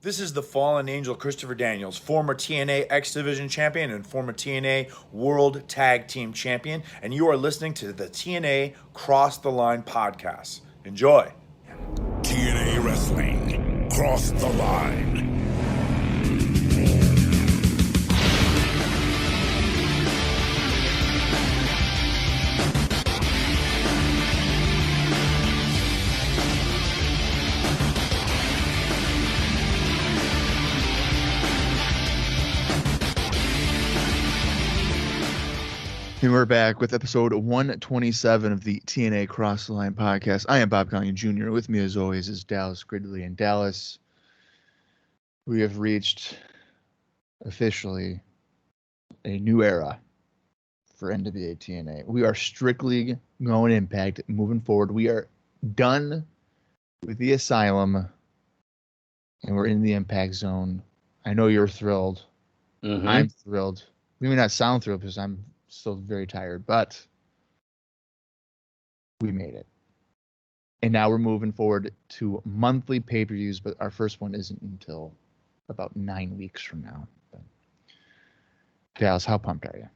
This is the fallen angel Christopher Daniels, former TNA X Division champion and former TNA World Tag Team Champion, and you are listening to the TNA Cross the Line podcast. Enjoy. TNA Wrestling, Cross the Line. And we're back with episode 127 of the TNA Cross the Line podcast. I am Bob Colling Jr. With me, as always, is Dallas Gridley. And Dallas, we have reached officially a new era for NWA TNA. We are strictly going Impact moving forward. We are done with the Asylum, and we're in the Impact zone. I know you're thrilled. Mm-hmm. I'm thrilled. We may not sound thrilled because I'm still very tired, but we made it. And now we're moving forward to monthly pay-per-views, but our first one isn't until about 9 weeks from now. But Dallas, how pumped are you?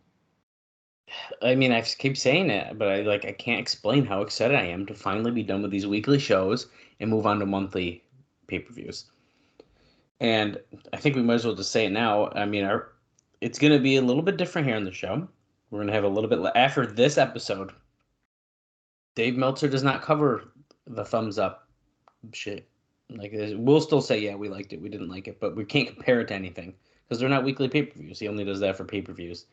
I mean, I keep saying it, but I can't explain how excited I am to finally be done with these weekly shows and move on to monthly pay-per-views. And I think we might as well just say it now. I mean, it's going to be a little bit different here on the show. We're going to have a little bit after this episode. Dave Meltzer does not cover the thumbs up shit. Like, we'll still say, yeah, we liked it, we didn't like it, but we can't compare it to anything because they're not weekly pay-per-views. He only does that for pay-per-views.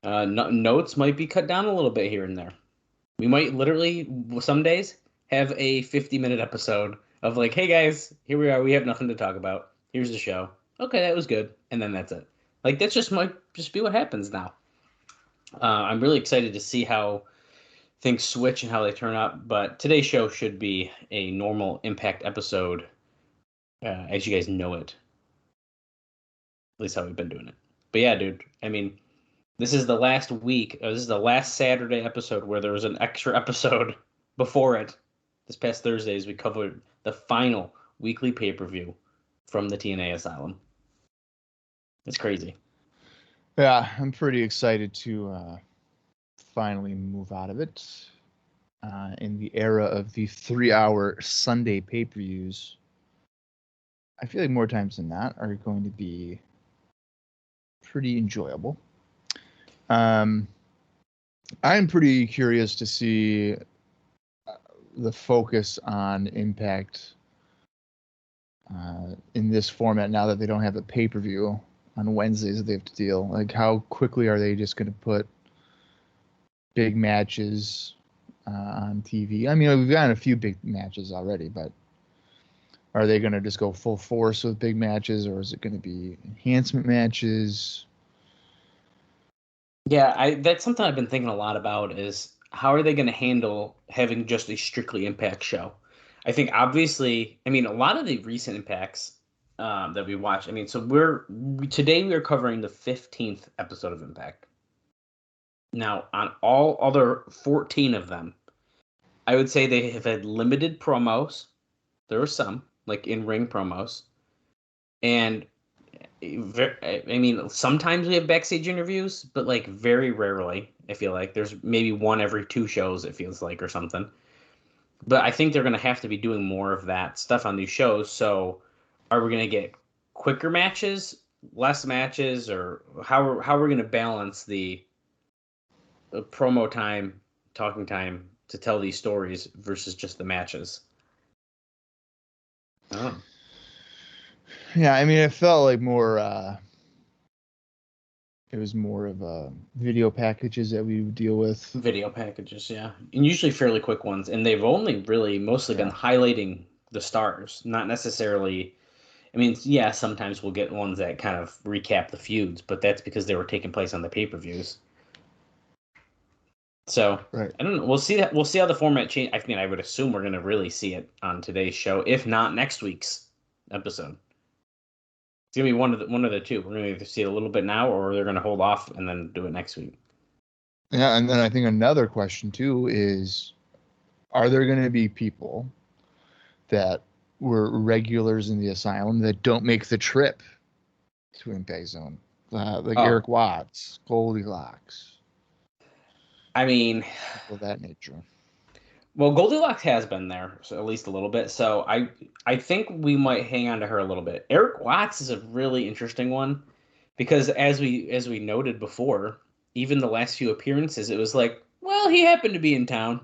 Notes might be cut down a little bit here and there. We might literally, some days, have a 50-minute episode of like, hey guys, here we are, we have nothing to talk about. Here's the show. Okay, that was good. And then that's it. Like, that's might just be what happens now. I'm really excited to see how things switch and how they turn out. But today's show should be a normal Impact episode, as you guys know it. At least how we've been doing it. But yeah, dude, I mean, this is the last week. This is the last Saturday episode where there was an extra episode before it. This past Thursday, as we covered the final weekly pay-per-view from the TNA Asylum. It's crazy. Yeah, I'm pretty excited to finally move out of it. In the era of the 3-hour Sunday pay-per-views, I feel like more times than not are going to be pretty enjoyable. I'm pretty curious to see the focus on Impact in this format now that they don't have a pay-per-view on Wednesdays that they have to deal. Like, how quickly are they just going to put big matches on TV? I mean, we've gotten a few big matches already, but are they going to just go full force with big matches, or is it going to be enhancement matches? Yeah, that's something I've been thinking a lot about is how are they going to handle having just a strictly Impact show? I think obviously, I mean, a lot of the recent Impacts that we watch. I mean, so today we are covering the 15th episode of Impact. Now, on all other 14 of them, I would say they have had limited promos. There were some, like in-ring promos. And, I mean, sometimes we have backstage interviews, but, like, very rarely, I feel like. There's maybe one every 2 shows, it feels like, or something. But I think they're going to have to be doing more of that stuff on these shows, so are we going to get quicker matches, less matches, or how we're going to balance the promo time, talking time to tell these stories versus just the matches? Oh. Yeah, I mean, it felt like more. It was more of video packages that we would deal with. Video packages, yeah, and usually fairly quick ones, and they've only really mostly been highlighting the stars, not necessarily. I mean, yeah, sometimes we'll get ones that kind of recap the feuds, but that's because they were taking place on the pay-per-views. So, right. I don't know. We'll see how the format change. I mean, I would assume we're going to really see it on today's show, if not next week's episode. It's going to be one of the two. We're going to either see it a little bit now, or they're going to hold off and then do it next week. Yeah, and then I think another question, too, is are there going to be people that were regulars in the asylum that don't make the trip to Impact Zone. Like Eric Watts, Goldilocks. I mean, people of that nature. Well, Goldilocks has been there, so at least a little bit. So I think we might hang on to her a little bit. Eric Watts is a really interesting one because as we noted before, even the last few appearances, it was like, well, he happened to be in town.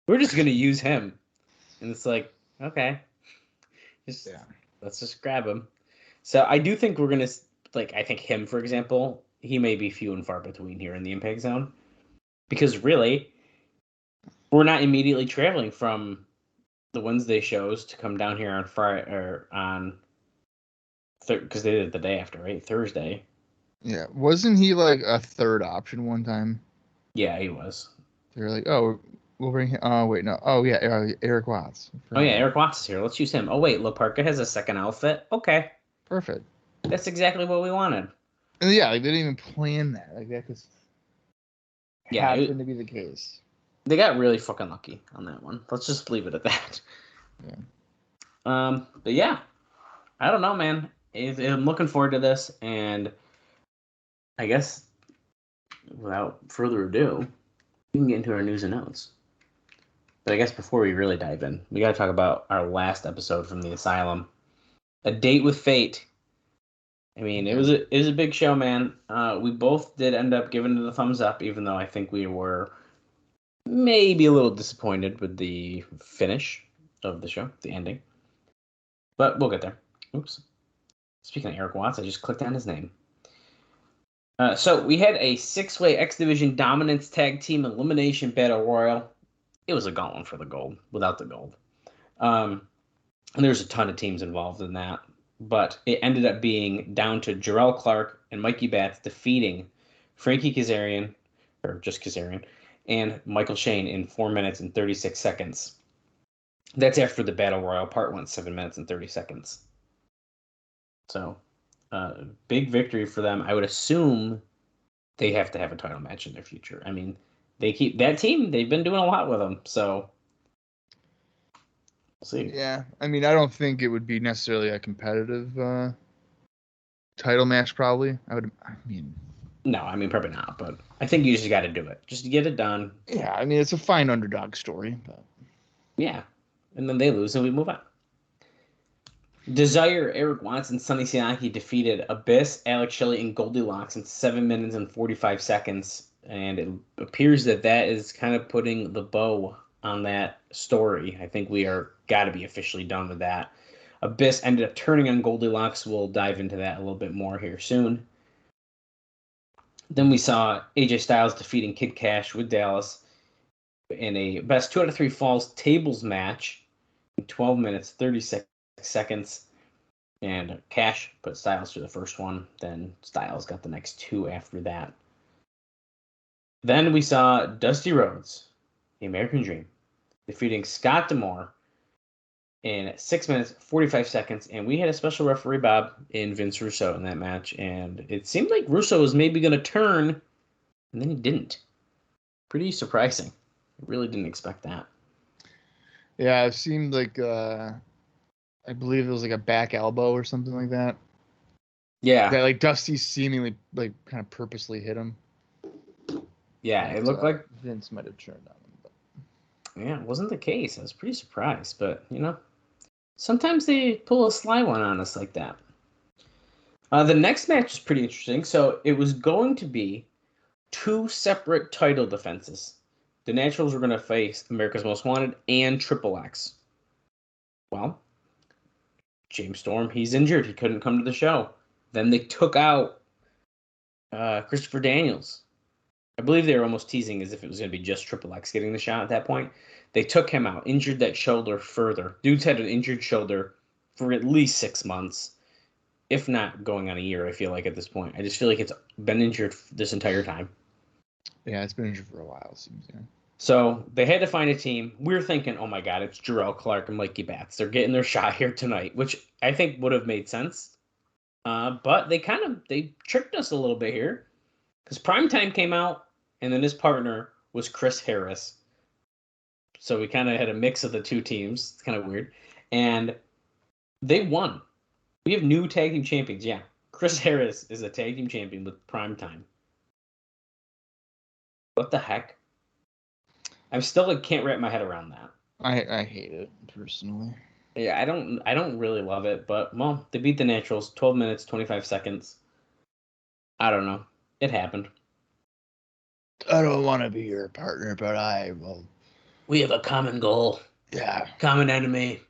We're just gonna use him, and it's like, okay, let's just grab him. So I do think we're gonna I think him, for example, he may be few and far between here in the Impact Zone because really. We're not immediately traveling from the Wednesday shows to come down here on Friday or on because they did it the day after, right? Thursday. Yeah, wasn't he like a third option one time? Yeah, he was. They were like, "Oh, we'll bring him." Oh, wait, no. Oh, yeah, Eric Watts. Oh yeah, Eric Watts is here. Let's use him. Oh wait, La Parka has a second outfit. Okay, perfect. That's exactly what we wanted. And yeah, like, they didn't even plan that. Like that just happened to be the case. They got really fucking lucky on that one. Let's just leave it at that. Yeah. But yeah, I don't know, man. I'm looking forward to this, and I guess without further ado, we can get into our news and notes. But I guess before we really dive in, we got to talk about our last episode from the Asylum, A Date with Fate. I mean, it was a big show, man. We both did end up giving it a thumbs up, even though I think we were maybe a little disappointed with the finish of the show, the ending. But we'll get there. Oops. Speaking of Eric Watts, I just clicked on his name. So we had a 6-way X Division Dominance Tag Team Elimination Battle Royal. It was a gauntlet for the gold, without the gold. And there's a ton of teams involved in that. But it ended up being down to Jarrell Clark and Mikey Batts defeating Frankie Kazarian, or just Kazarian, and Michael Shane in 4 minutes and 36 seconds. That's after the Battle Royal part went 7 minutes and 30 seconds. So, big victory for them. I would assume they have to have a title match in their future. I mean, they keep that team. They've been doing a lot with them. So, we'll see. Yeah, I mean, I don't think it would be necessarily a competitive title match. Probably, No, I mean, probably not, but I think you just got to do it. Just to get it done. Yeah, I mean, it's a fine underdog story. But yeah, and then they lose and we move on. Desire, Eric Watts, and Sonny Siaki defeated Abyss, Alex Shelley, and Goldilocks in 7 minutes and 45 seconds. And it appears that is kind of putting the bow on that story. I think we are got to be officially done with that. Abyss ended up turning on Goldilocks. We'll dive into that a little bit more here soon. Then we saw AJ Styles defeating Kid Cash with Dallas in a best 2 out of 3 falls tables match in 12 minutes, 36 seconds. And Cash put Styles through the first one. Then Styles got the next 2 after that. Then we saw Dusty Rhodes, the American Dream, defeating Scott D'Amore in 6 minutes, 45 seconds. And we had a special referee, Bob, in Vince Russo in that match. And it seemed like Russo was maybe going to turn, and then he didn't. Pretty surprising. I really didn't expect that. Yeah, it seemed like, I believe it was like a back elbow or something like that. Yeah. That like Dusty seemingly like kind of purposely hit him. Yeah, it looked like Vince might have turned on him. But... yeah, it wasn't the case. I was pretty surprised, but sometimes they pull a sly one on us like that. The next match is pretty interesting. So it was going to be 2 separate title defenses. The Naturals were going to face America's Most Wanted and Triple X. Well, James Storm, he's injured. He couldn't come to the show. Then they took out Christopher Daniels. I believe they were almost teasing as if it was going to be just Triple X getting the shot at that point. They took him out, injured that shoulder further. Dude's had an injured shoulder for at least 6 months, if not going on a year, I feel like, at this point. I just feel like it's been injured this entire time. Yeah, it's been injured for a while, it seems. Yeah. So they had to find a team. We're thinking, oh my God, it's Jarrell Clark and Mikey Batts. They're getting their shot here tonight, which I think would have made sense. But they tricked us a little bit here. Because Primetime came out, and then his partner was Chris Harris. So we kind of had a mix of the 2 teams. It's kind of weird. And they won. We have new tag team champions. Yeah. Chris Harris is a tag team champion with Primetime. What the heck? I'm still like, can't wrap my head around that. I hate it personally. Yeah, I don't really love it, but well, they beat the Naturals 12 minutes, 25 seconds. I don't know. It happened. I don't want to be your partner, but I will. We have a common goal. Yeah. Common enemy.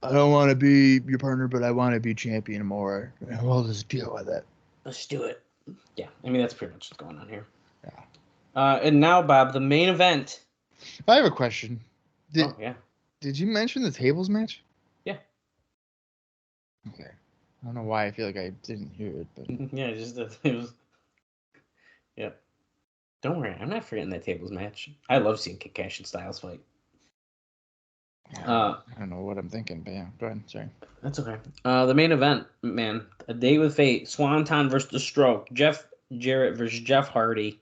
I don't want to be your partner, but I want to be champion more. We'll just deal with it. Let's do it. Yeah, I mean, that's pretty much what's going on here. Yeah. And now, Bob, the main event. I have a question. Yeah. Did you mention the tables match? Yeah. Okay. I don't know why I feel like I didn't hear it, but Yeah, it was. Yeah. Don't worry, I'm not forgetting that tables match. I love seeing Kid Cash and Styles fight. I don't know what I'm thinking, but yeah, go ahead. Sorry. That's okay. The main event, man. A Day with Fate. Swanton versus The Stroke. Jeff Jarrett versus Jeff Hardy.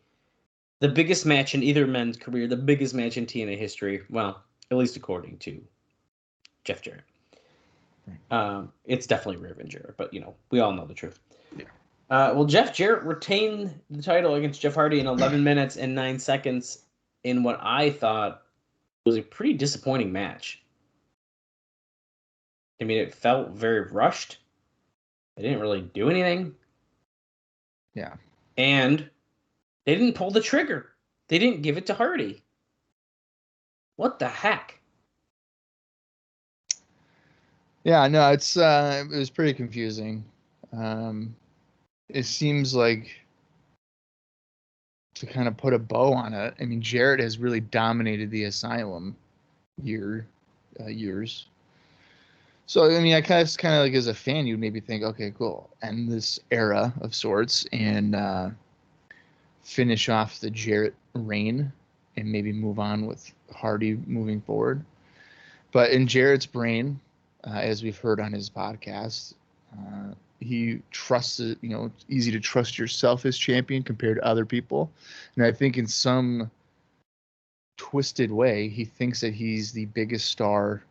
The biggest match in either men's career. The biggest match in TNA history. Well, at least according to Jeff Jarrett. It's definitely Raven Jarrett, but, we all know the truth. Yeah. Well, Jeff Jarrett retained the title against Jeff Hardy in 11 minutes and 9 seconds in what I thought was a pretty disappointing match. I mean, it felt very rushed. They didn't really do anything. Yeah. And they didn't pull the trigger. They didn't give it to Hardy. What the heck? Yeah, no, it was pretty confusing. It seems like, to kind of put a bow on it, I mean, Jarrett has really dominated the Asylum years. So, I mean, I kind of like, as a fan, you'd maybe think, okay, cool, end this era of sorts and finish off the Jarrett reign and maybe move on with Hardy moving forward. But in Jarrett's brain, as we've heard on his podcast, he trusts it. It's easy to trust yourself as champion compared to other people. And I think in some twisted way, he thinks that he's the biggest star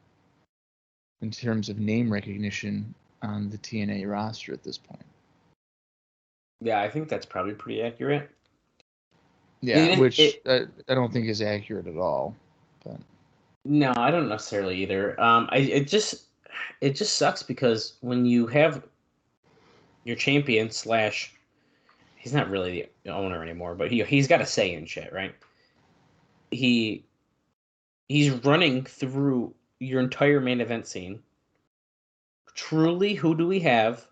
in terms of name recognition on the TNA roster at this point. Yeah, I think that's probably pretty accurate. Yeah, which I don't think is accurate at all. But no, I don't necessarily either. It just sucks because when you have your champion / he's not really the owner anymore, but he's got a say in shit, right? He's running through your entire main event scene. Truly, who do we have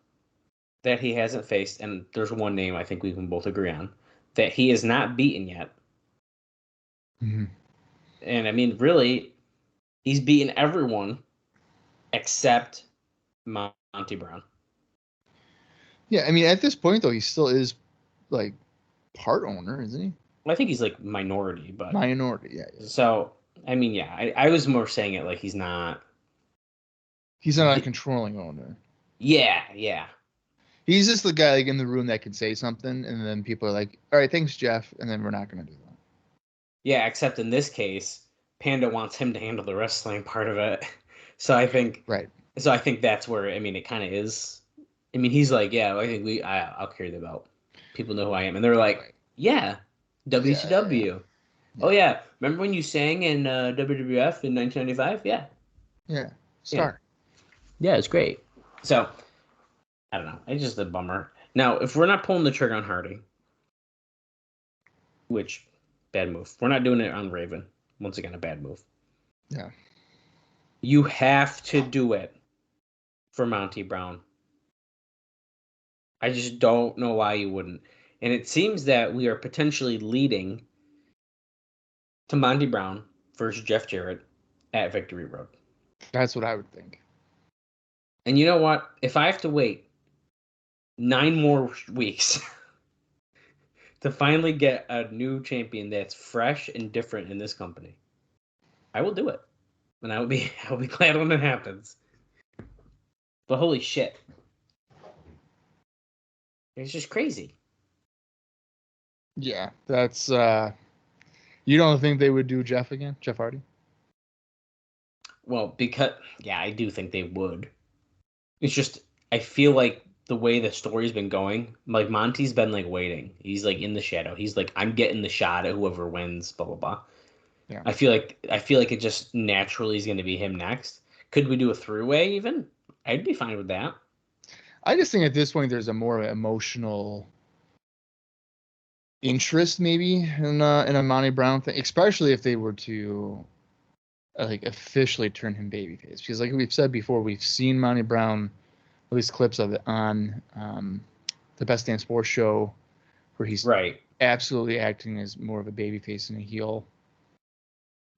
that he hasn't faced? And there's one name I think we can both agree on that he has not beaten yet. Mm-hmm. And I mean, really, he's beaten everyone except Monty Brown. Yeah, I mean, at this point, though, he still is, like, part owner, isn't he? Well, I think he's, like, minority, but... Minority, yeah. So, I mean, yeah, I was more saying it like he's not... He's not a controlling owner. Yeah. He's just the guy, like, in the room that can say something, and then people are like, all right, thanks, Jeff, and then we're not going to do that. Yeah, except in this case, Panda wants him to handle the wrestling part of it. So I think... Right. So I think that's where, I mean, it kind of is... I mean, he's like, yeah, I think I'll carry the belt. People know who I am. And they're like, yeah, WCW. Yeah. Oh, yeah. Remember when you sang in WWF in 1995? Yeah. Yeah. Star. Yeah, it's great. So, I don't know. It's just a bummer. Now, if we're not pulling the trigger on Hardy, which, bad move. We're not doing it on Raven. Once again, a bad move. Yeah. You have to do it for Monty Brown. I just don't know why you wouldn't. And it seems that we are potentially leading to Monty Brown versus Jeff Jarrett at Victory Road. That's what I would think. And you know what? If I have to wait 9 more weeks to finally get a new champion that's fresh and different in this company, I will do it. And I'll be glad when it happens. But holy shit. It's just crazy. Yeah, that's you don't think they would do Jeff again? Jeff Hardy? Well, because I do think they would. It's just I feel like the way the story's been going, like Monty's been like waiting. He's like in the shadow. He's like, I'm getting the shot at whoever wins, blah blah blah. Yeah. I feel like it just naturally is going to be him next. Could we do a three-way even? I'd be fine with that. I just think at this point there's a more emotional interest maybe in a Monty Brown thing, especially if they were to like officially turn him babyface. Because like we've said before, we've seen Monty Brown, at least clips of it on the Best Damn Sports show, where he's Right. absolutely acting as more of a babyface and a heel.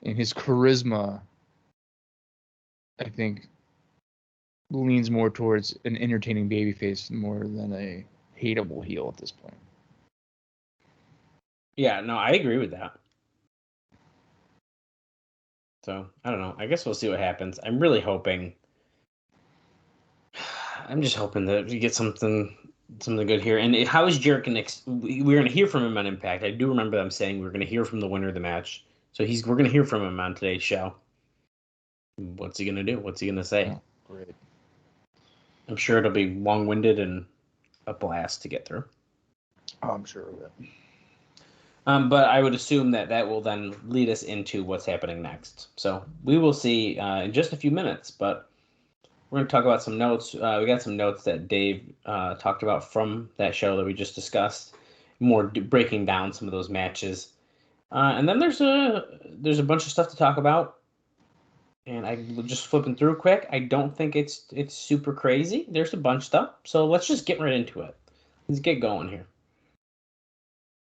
And his charisma, I think, leans more towards an entertaining babyface more than a hateable heel at this point. Yeah, no, I agree with that. So, I don't know. I guess we'll see what happens. I'm really hoping. I'm just hoping that we get something good here. And how is Jarrett going to... We're going to hear from him on Impact. I do remember them saying we're going to hear from the winner of the match. So we're going to hear from him on today's show. What's he going to do? What's he going to say? Oh, great. I'm sure it'll be long-winded and a blast to get through. Oh, I'm sure of it. But I would assume that will then lead us into what's happening next. So we will see in just a few minutes, but we're going to talk about some notes. We got some notes that Dave talked about from that show that we just discussed, more breaking down some of those matches. And then there's a bunch of stuff to talk about. And I was just flipping through quick. I don't think it's super crazy. There's a bunch of stuff. So let's just get right into it. Let's get going here.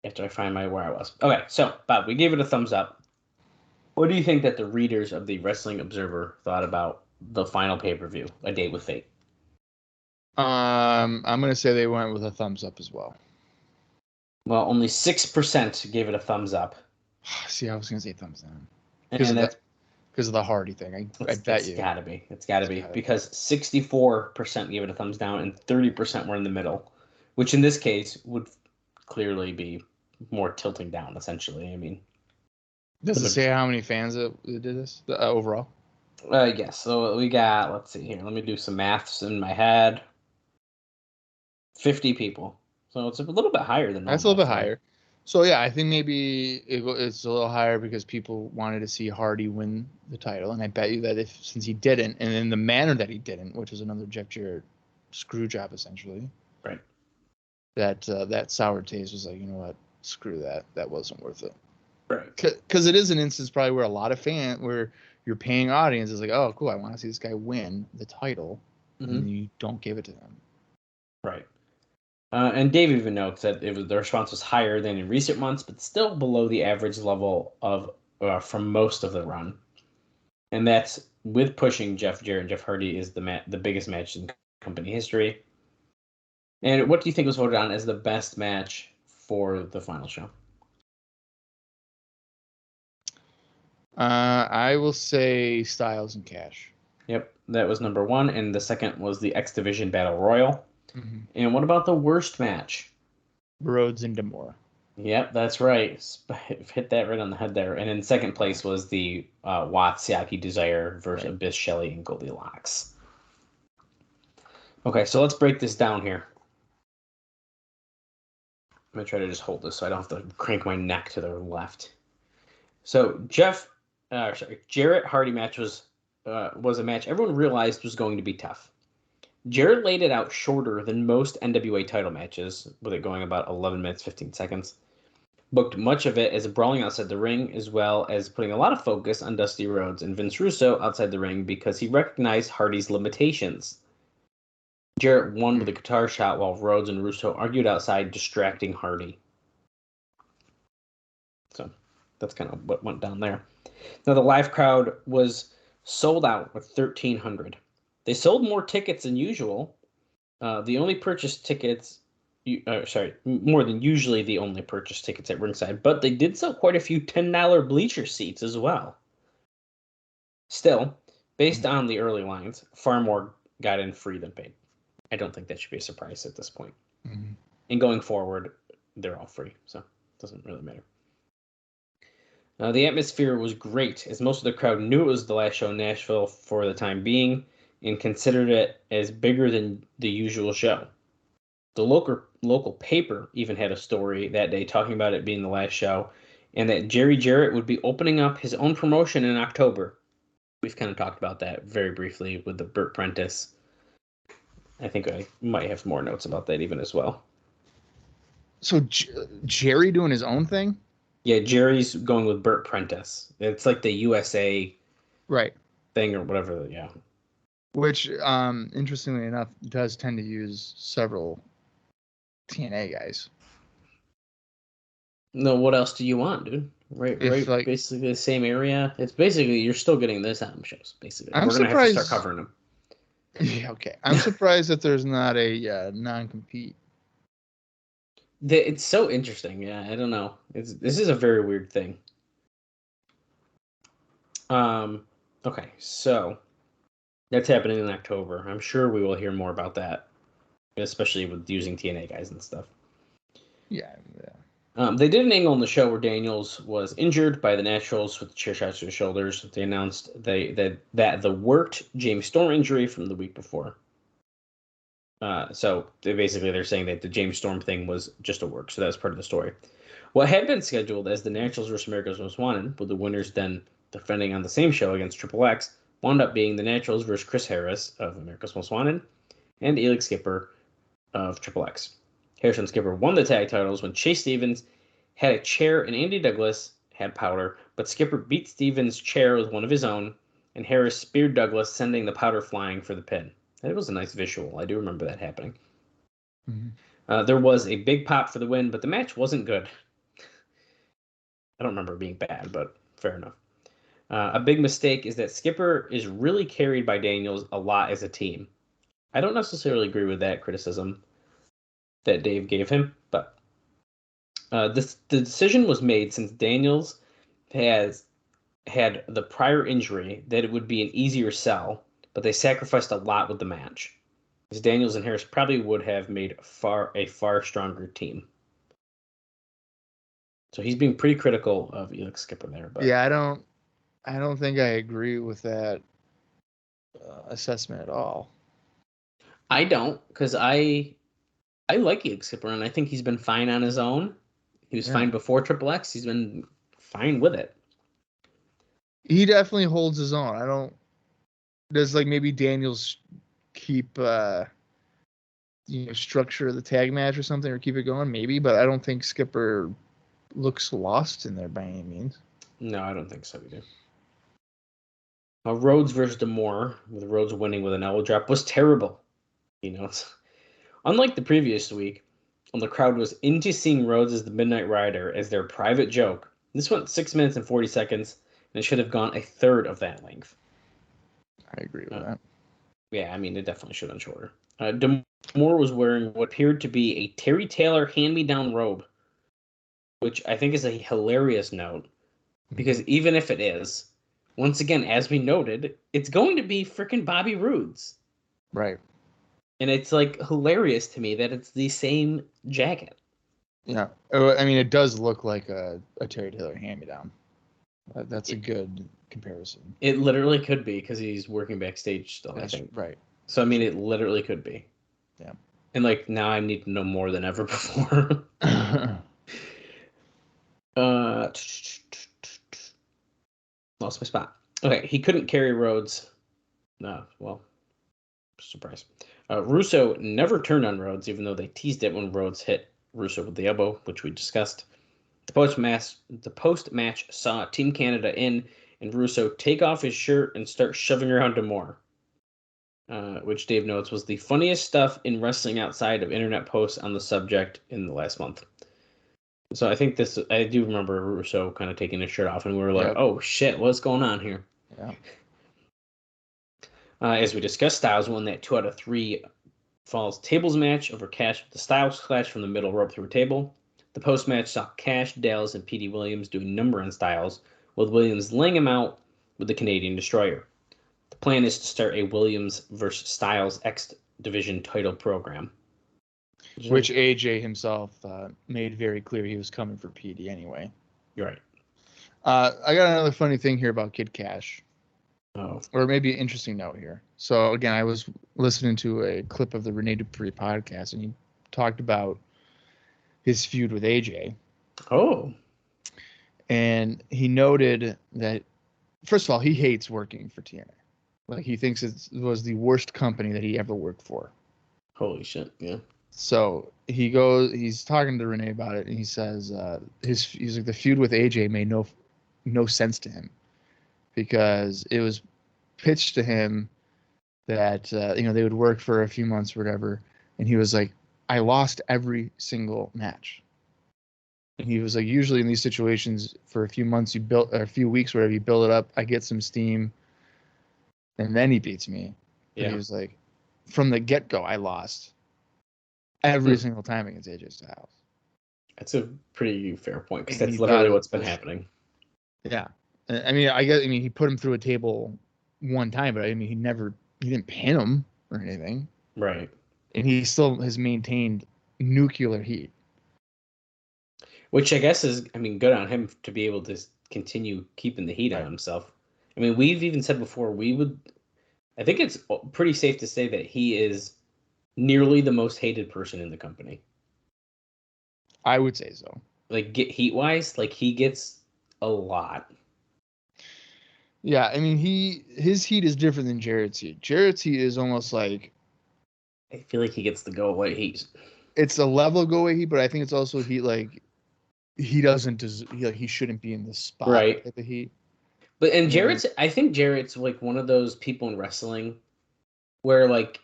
After I find where I was. Okay, so Bob, we gave it a thumbs up. What do you think that the readers of the Wrestling Observer thought about the final pay-per-view, A Date with Fate? I'm gonna say they went with a thumbs up as well. Well, only 6% gave it a thumbs up. See, I was gonna say thumbs down And that's because of the Hardy thing. I bet you. It's gotta be because 64% gave it a thumbs down and 30% were in the middle, which in this case would clearly be more tilting down. Essentially, I mean, does it say how many fans it did this overall? Yes. So we got. Let's see here. Let me do some maths in my head. 50 people. So it's a little bit higher than normal. That's a little bit higher. So yeah, I think maybe it's a little higher because people wanted to see Hardy win the title, and I bet you that since he didn't, and in the manner that he didn't, which is another Jeff Jarrett screw job essentially, right? That sour taste was like, you know what, screw that. That wasn't worth it. Right. Because it is an instance probably where a lot of where your paying audience is like, oh, cool, I want to see this guy win the title, and you don't give it to them. Right. And Dave even notes that the response was higher than in recent months, but still below the average level of from most of the run. And that's with pushing Jeff Jarrett and Jeff Hardy is the biggest match in company history. And what do you think was voted on as the best match for the final show? I will say Styles and Cash. Yep, that was number one, and the second was the X Division Battle Royal. Mm-hmm. And what about the worst match? Rhodes and D'Amore. Yep, that's right. Hit that right on the head there. And in second place was the Watts Siaki Desire versus Abyss Shelley and Goldilocks. Okay, so let's break this down here. I'm going to try to just hold this so I don't have to crank my neck to the left. So Jarrett Hardy match was a match everyone realized was going to be tough. Jarrett laid it out shorter than most NWA title matches, with it going about 11 minutes, 15 seconds. Booked much of it as a brawling outside the ring, as well as putting a lot of focus on Dusty Rhodes and Vince Russo outside the ring because he recognized Hardy's limitations. Jarrett won with a guitar shot while Rhodes and Russo argued outside, distracting Hardy. So that's kind of what went down there. Now, the live crowd was sold out with 1,300. They sold more tickets than usual. The only purchased tickets, more than usually the only purchased tickets at ringside, but they did sell quite a few $10 bleacher seats as well. Still, based on the early lines, far more got in free than paid. I don't think that should be a surprise at this point. And going forward, they're all free, so it doesn't really matter. The atmosphere was great, as most of the crowd knew it was the last show in Nashville for the time being and considered it as bigger than the usual show. The local paper even had a story that day talking about it being the last show and that Jarrett would be opening up his own promotion in October. We've kind of talked about that very briefly with the Burt Prentice. I think I might have more notes about that even as well. So Jerry doing his own thing? Yeah, Jerry's going with Burt Prentice. It's like the USA right thing or whatever, yeah. Which, interestingly enough, does tend to use several TNA guys. No, what else do you want, dude? Right, Like, basically the same area. It's basically, you're still getting this album shows, basically. We're going to have to start covering them. Yeah, okay. I'm surprised that there's not a non-compete. It's so interesting. Yeah, I don't know. This is a very weird thing. Okay, so that's happening in October. I'm sure we will hear more about that, especially with using TNA guys and stuff. Yeah. They did an angle on the show where Daniels was injured by the Naturals with chair shots to his shoulders. They announced that the worked James Storm injury from the week before. So they're saying that the James Storm thing was just a work, so that was part of the story. What had been scheduled as the Naturals vs. America's Most Wanted, with the winners then defending on the same show against Triple X, wound up being the Naturals versus Chris Harris of America's Most Wanted and Elix Skipper of Triple X. Harris and Skipper won the tag titles when Chase Stevens had a chair and Andy Douglas had powder, but Skipper beat Stevens' chair with one of his own, and Harris speared Douglas, sending the powder flying for the pin. It was a nice visual. I do remember that happening. Mm-hmm. There was a big pop for the win, but the match wasn't good. I don't remember it being bad, but fair enough. A big mistake is that Skipper is really carried by Daniels a lot as a team. I don't necessarily agree with that criticism that Dave gave him, but the decision was made since Daniels has had the prior injury that it would be an easier sell, but they sacrificed a lot with the match, as Daniels and Harris probably would have made a far stronger team. So he's being pretty critical of Elix Skipper there. But yeah, I don't think I agree with that assessment at all. I don't, because I like Elix Skipper, and I think he's been fine on his own. He was fine before Triple X. He's been fine with it. He definitely holds his own. Does like maybe Daniels keep structure of the tag match or something, or keep it going maybe, but I don't think Skipper looks lost in there by any means. No, I don't think so either. Rhodes versus D'Amore, with Rhodes winning with an elbow drop, was terrible. Unlike the previous week, when the crowd was into seeing Rhodes as the Midnight Rider as their private joke, this went 6 minutes and 40 seconds, and it should have gone a third of that length. I agree with that. Yeah, I mean, it definitely should have been shorter. D'Amore was wearing what appeared to be a Terry Taylor hand-me-down robe, which I think is a hilarious note, because even if it is, once again, as we noted, it's going to be freaking Bobby Roode's. Right. And it's like hilarious to me that it's the same jacket. Yeah. I mean, it does look like a Terry Taylor hand-me-down. That's a good comparison. It literally could be, because he's working backstage still, I think. Right. So, I mean, it literally could be. Yeah. And, like, now I need to know more than ever before. Lost my spot. Okay, he couldn't carry Rhodes. No, well, surprise. Russo never turned on Rhodes, even though they teased it when Rhodes hit Russo with the elbow, which we discussed. The post-match saw Team Canada in, and Russo take off his shirt and start shoving around D'Amore, which Dave notes was the funniest stuff in wrestling outside of internet posts on the subject in the last month. So I think I do remember Russo kind of taking his shirt off, and we were like, oh shit, what's going on here? Yeah. As we discussed, Styles won that 2 out of 3 Falls Tables match over Cash with the Styles Clash from the middle rope through a table. The post-match saw Cash, Dallas, and P.D. Williams doing number on Styles, with Williams laying him out with the Canadian Destroyer. The plan is to start a Williams versus Styles X Division title program. Which AJ himself made very clear he was coming for PD anyway. You're right. I got another funny thing here about Kid Cash. Oh. Or maybe an interesting note here. So again, I was listening to a clip of the Rene Dupree podcast, and he talked about his feud with AJ. Oh. And he noted that, first of all, he hates working for TNA. Like, he thinks it was the worst company that he ever worked for. Holy shit! Yeah. So he's talking to Renee about it, and he says he's like, the feud with AJ made no sense to him, because it was pitched to him that they would work for a few months or whatever, and he was like, I lost every single match. And he was like, usually in these situations, for a few months, or a few weeks, whatever, you build it up, I get some steam, and then he beats me. Yeah. And he was like, from the get-go, I lost every single time against AJ Styles. That's a pretty fair point, because that's literally what's been happening. Yeah. I mean, he put him through a table one time, but I mean, he didn't pin him or anything. Right. And he still has maintained nuclear heat. Which I guess is, I mean, good on him to be able to continue keeping the heat on himself. I mean, we've even said before, I think it's pretty safe to say that he is nearly the most hated person in the company. I would say so. Like, heat-wise, like, he gets a lot. Yeah, I mean, his heat is different than Jarrett's heat. Jarrett's heat is almost like, I feel like he gets the go-away heat. It's a level go-away heat, but I think it's also heat like he shouldn't be in this spot, right? Type of heat. But I think Jarrett's like one of those people in wrestling where, like,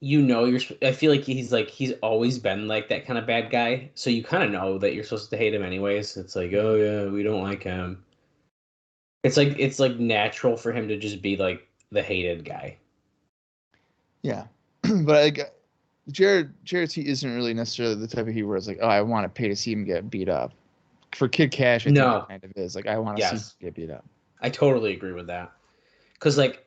I feel like he's always been like that kind of bad guy, so you kind of know that you're supposed to hate him anyways. It's like, oh yeah, we don't like him. It's like natural for him to just be like the hated guy. Yeah, but Jarrett's heat isn't really necessarily the type of heat where it's like, oh, I want to pay to see him get beat up. For Kid Cash, I think it kind of is. Like, I want to see him get beat up. I totally agree with that. Because, like,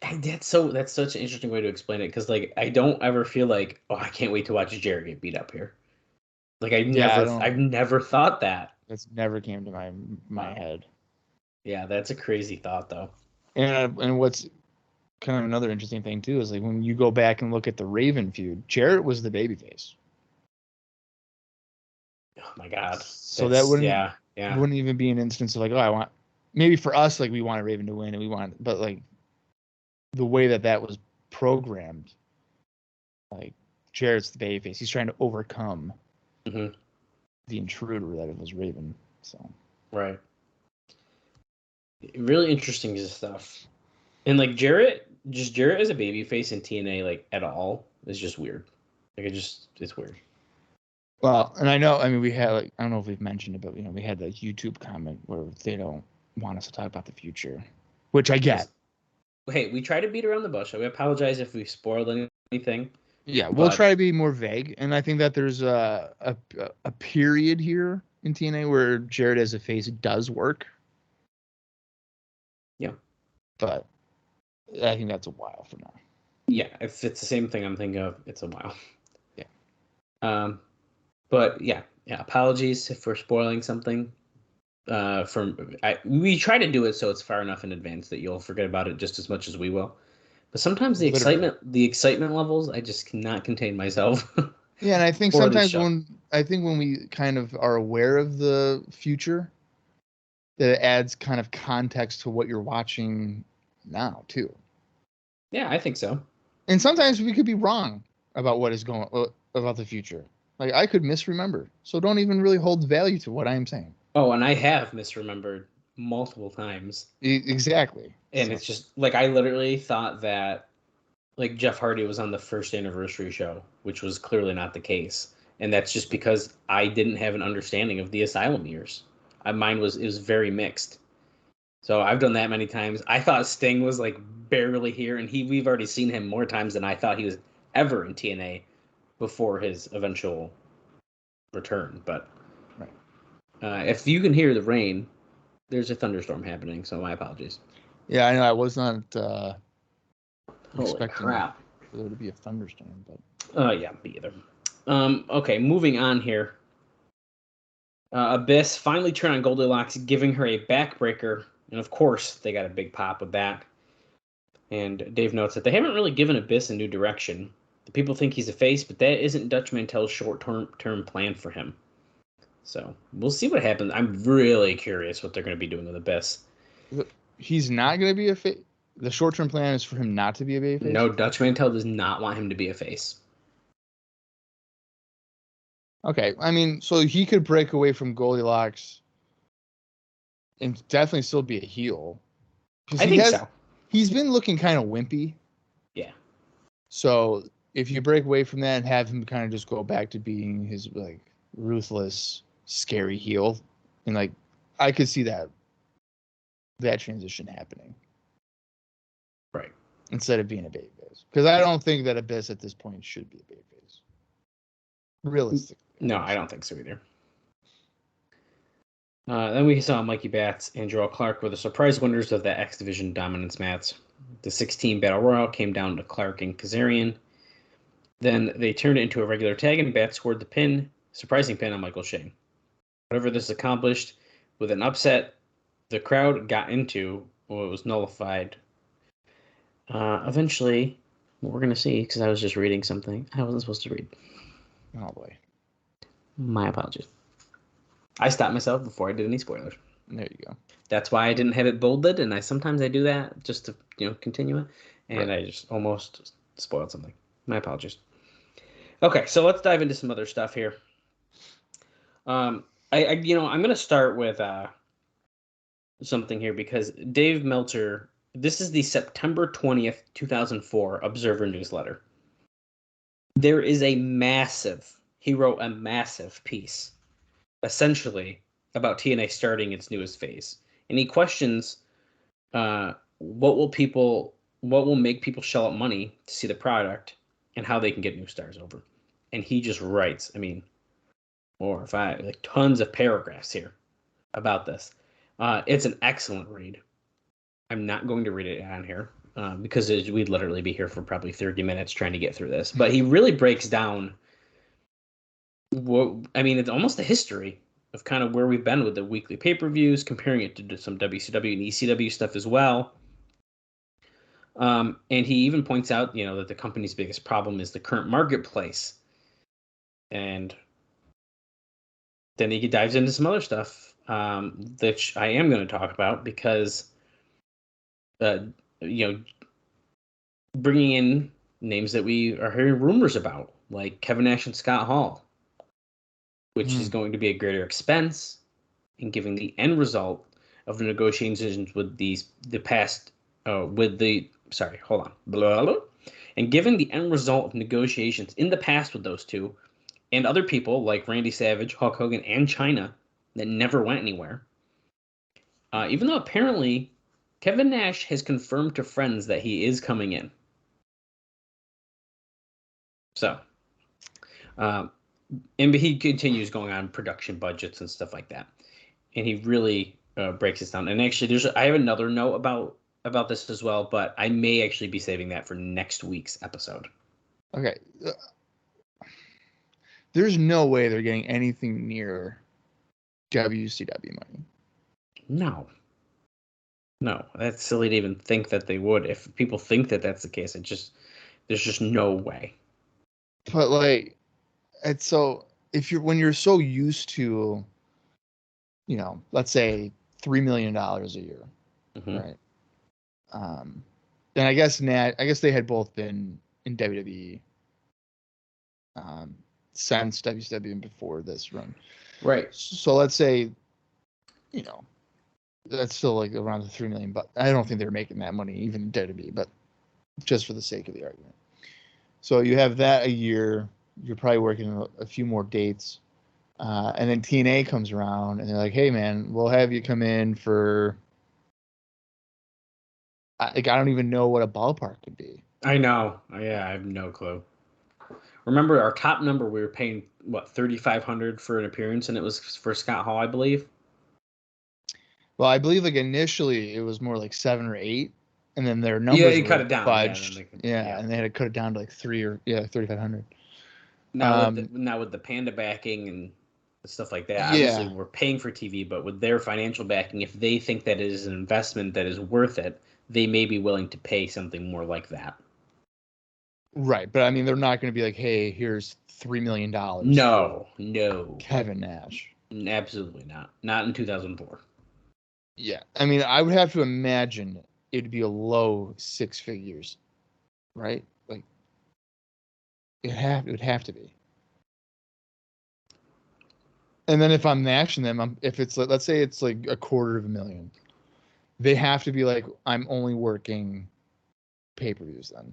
that's such an interesting way to explain it. Because, like, I don't ever feel like, oh, I can't wait to watch Jarrett get beat up here. Like, I've never thought that. That's never came to my head. Yeah, that's a crazy thought, though. And what's kind of another interesting thing too is, like, when you go back and look at the Raven feud, Jarrett was the babyface. Oh my god! So that wouldn't even be an instance of like, oh, maybe for us, like, we wanted Raven to win and but like the way that was programmed, like, Jarrett's the babyface. He's trying to overcome the intruder that it was Raven. So right, really interesting stuff. And like Jarrett as a babyface in TNA, like, at all, is just weird. Like, it's weird. Well, and I mean, we had, like, I don't know if we've mentioned it, but we had that YouTube comment where they don't want us to talk about the future, which I get. Hey, we try to beat around the bush. We apologize if we spoiled anything. Yeah, we'll try to be more vague, and I think that there's a period here in TNA where Jarrett as a face does work. Yeah, but I think that's a while from now. Yeah, if it's the same thing I'm thinking of, it's a while. Yeah. But yeah, apologies if we're spoiling something. We try to do it so it's far enough in advance that you'll forget about it just as much as we will. But sometimes the excitement levels, I just cannot contain myself. Yeah, and I think sometimes when we kind of are aware of the future, that it adds kind of context to what you're watching now too. Yeah, I think so. And sometimes we could be wrong about what is going about the future. Like, I could misremember, so don't even really hold value to what I'm saying. Oh, and I have misremembered multiple times. Exactly. And it's just, like, I literally thought that, like, Jeff Hardy was on the first anniversary show, which was clearly not the case. And that's just because I didn't have an understanding of the Asylum years. Mine was very mixed. So I've done that many times. I thought Sting was, like, barely here, and we've already seen him more times than I thought he was ever in TNA before his eventual return. But if you can hear the rain, there's a thunderstorm happening, so my apologies. Yeah, I know. I was not expecting for there to be a thunderstorm, but yeah, me either. Okay, moving on here. Abyss finally turned on Goldilocks, giving her a backbreaker, and of course they got a big pop with that. And Dave notes that they haven't really given Abyss a new direction. The people think he's a face, but that isn't Dutch Mantel's short-term plan for him. So we'll see what happens. I'm really curious what they're going to be doing with Abyss. He's not going to be a face. The short-term plan is for him not to be a babyface? No, Dutch Mantel does not want him to be a face. Okay, I mean, so he could break away from Goldilocks and definitely still be a heel. I think so. He's been looking kind of wimpy. Yeah. So if you break away from that and have him kind of just go back to being his like ruthless, scary heel, and like I could see that transition happening. Right. Instead of being a babyface. Because I don't think that Abyss at this point should be a babyface. Realistically. No, I don't think so either. Then we saw Mikey Batts and Joel Clark were the surprise winners of the X Division dominance match. The 16 Battle Royal came down to Clark and Kazarian. Then they turned it into a regular tag, and Batts scored the surprising pin on Michael Shane. Whatever this accomplished, with an upset, the crowd got into, well, it was nullified. Eventually, what we're going to see, because I was just reading something I wasn't supposed to read. Oh, boy. My apologies. I stopped myself before I did any spoilers. There you go. That's why I didn't have it bolded, and sometimes I do that just to continue it, and right. I just almost spoiled something. My apologies. Okay, so let's dive into some other stuff here. I'm going to start with something here because Dave Meltzer. This is the September 20th, 2004 Observer newsletter. There is he wrote a massive piece, essentially, about TNA starting its newest phase. And he questions what will make people shell out money to see the product and how they can get new stars over. And he just writes, 4 or 5, tons of paragraphs here about this. It's an excellent read. I'm not going to read it on here because we'd literally be here for probably 30 minutes trying to get through this. But he really breaks down it's almost a history of kind of where we've been with the weekly pay-per-views, comparing it to some WCW and ECW stuff as well. And he even points out, that the company's biggest problem is the current marketplace. And then he dives into some other stuff, that I am going to talk about because, bringing in names that we are hearing rumors about, like Kevin Nash and Scott Hall, which is going to be a greater expense, and giving the end result of the negotiations with and given the end result of negotiations in the past with those two, and other people like Randy Savage, Hulk Hogan, and Chyna that never went anywhere. Even though apparently Kevin Nash has confirmed to friends that he is coming in. So, and he continues going on production budgets and stuff like that, and he really breaks this down. And actually, I have another note about this as well, but I may actually be saving that for next week's episode. Okay. There's no way they're getting anything near WCW money. No, that's silly to even think that they would. If people think that that's the case, there's just no way. But when you're so used to, let's say $3 million a year, right? Then I guess they had both been in WWE since WCW and before this run, right? So let's say, that's still around the $3 million. But I don't think they're making that money even in WWE. But just for the sake of the argument, so you have that a year. You're probably working a few more dates, and then TNA comes around and they're like, "Hey, man, we'll have you come in for." I don't even know what a ballpark could be. I know. Yeah, I have no clue. Remember our top number? We were paying $3,500 for an appearance, and it was for Scott Hall, I believe. Well, I believe initially it was more like 7 or 8, and then their numbers you cut it down. Fudged. Yeah, and they had to cut it down to 3 or 3,500. Now with the Panda backing and stuff like that. Obviously, we're paying for TV, but with their financial backing, if they think that it is an investment that is worth it, they may be willing to pay something more like that. Right, but I mean, they're not going to be like, "Hey, here's $3 million." No. Kevin Nash. Absolutely not. Not in 2004. Yeah, I mean, I would have to imagine it'd be a low six figures, right? Like, it would have to be. And then if I'm Nashing them, if it's let's say it's like $250,000, they have to be like, I'm only working pay-per-views then.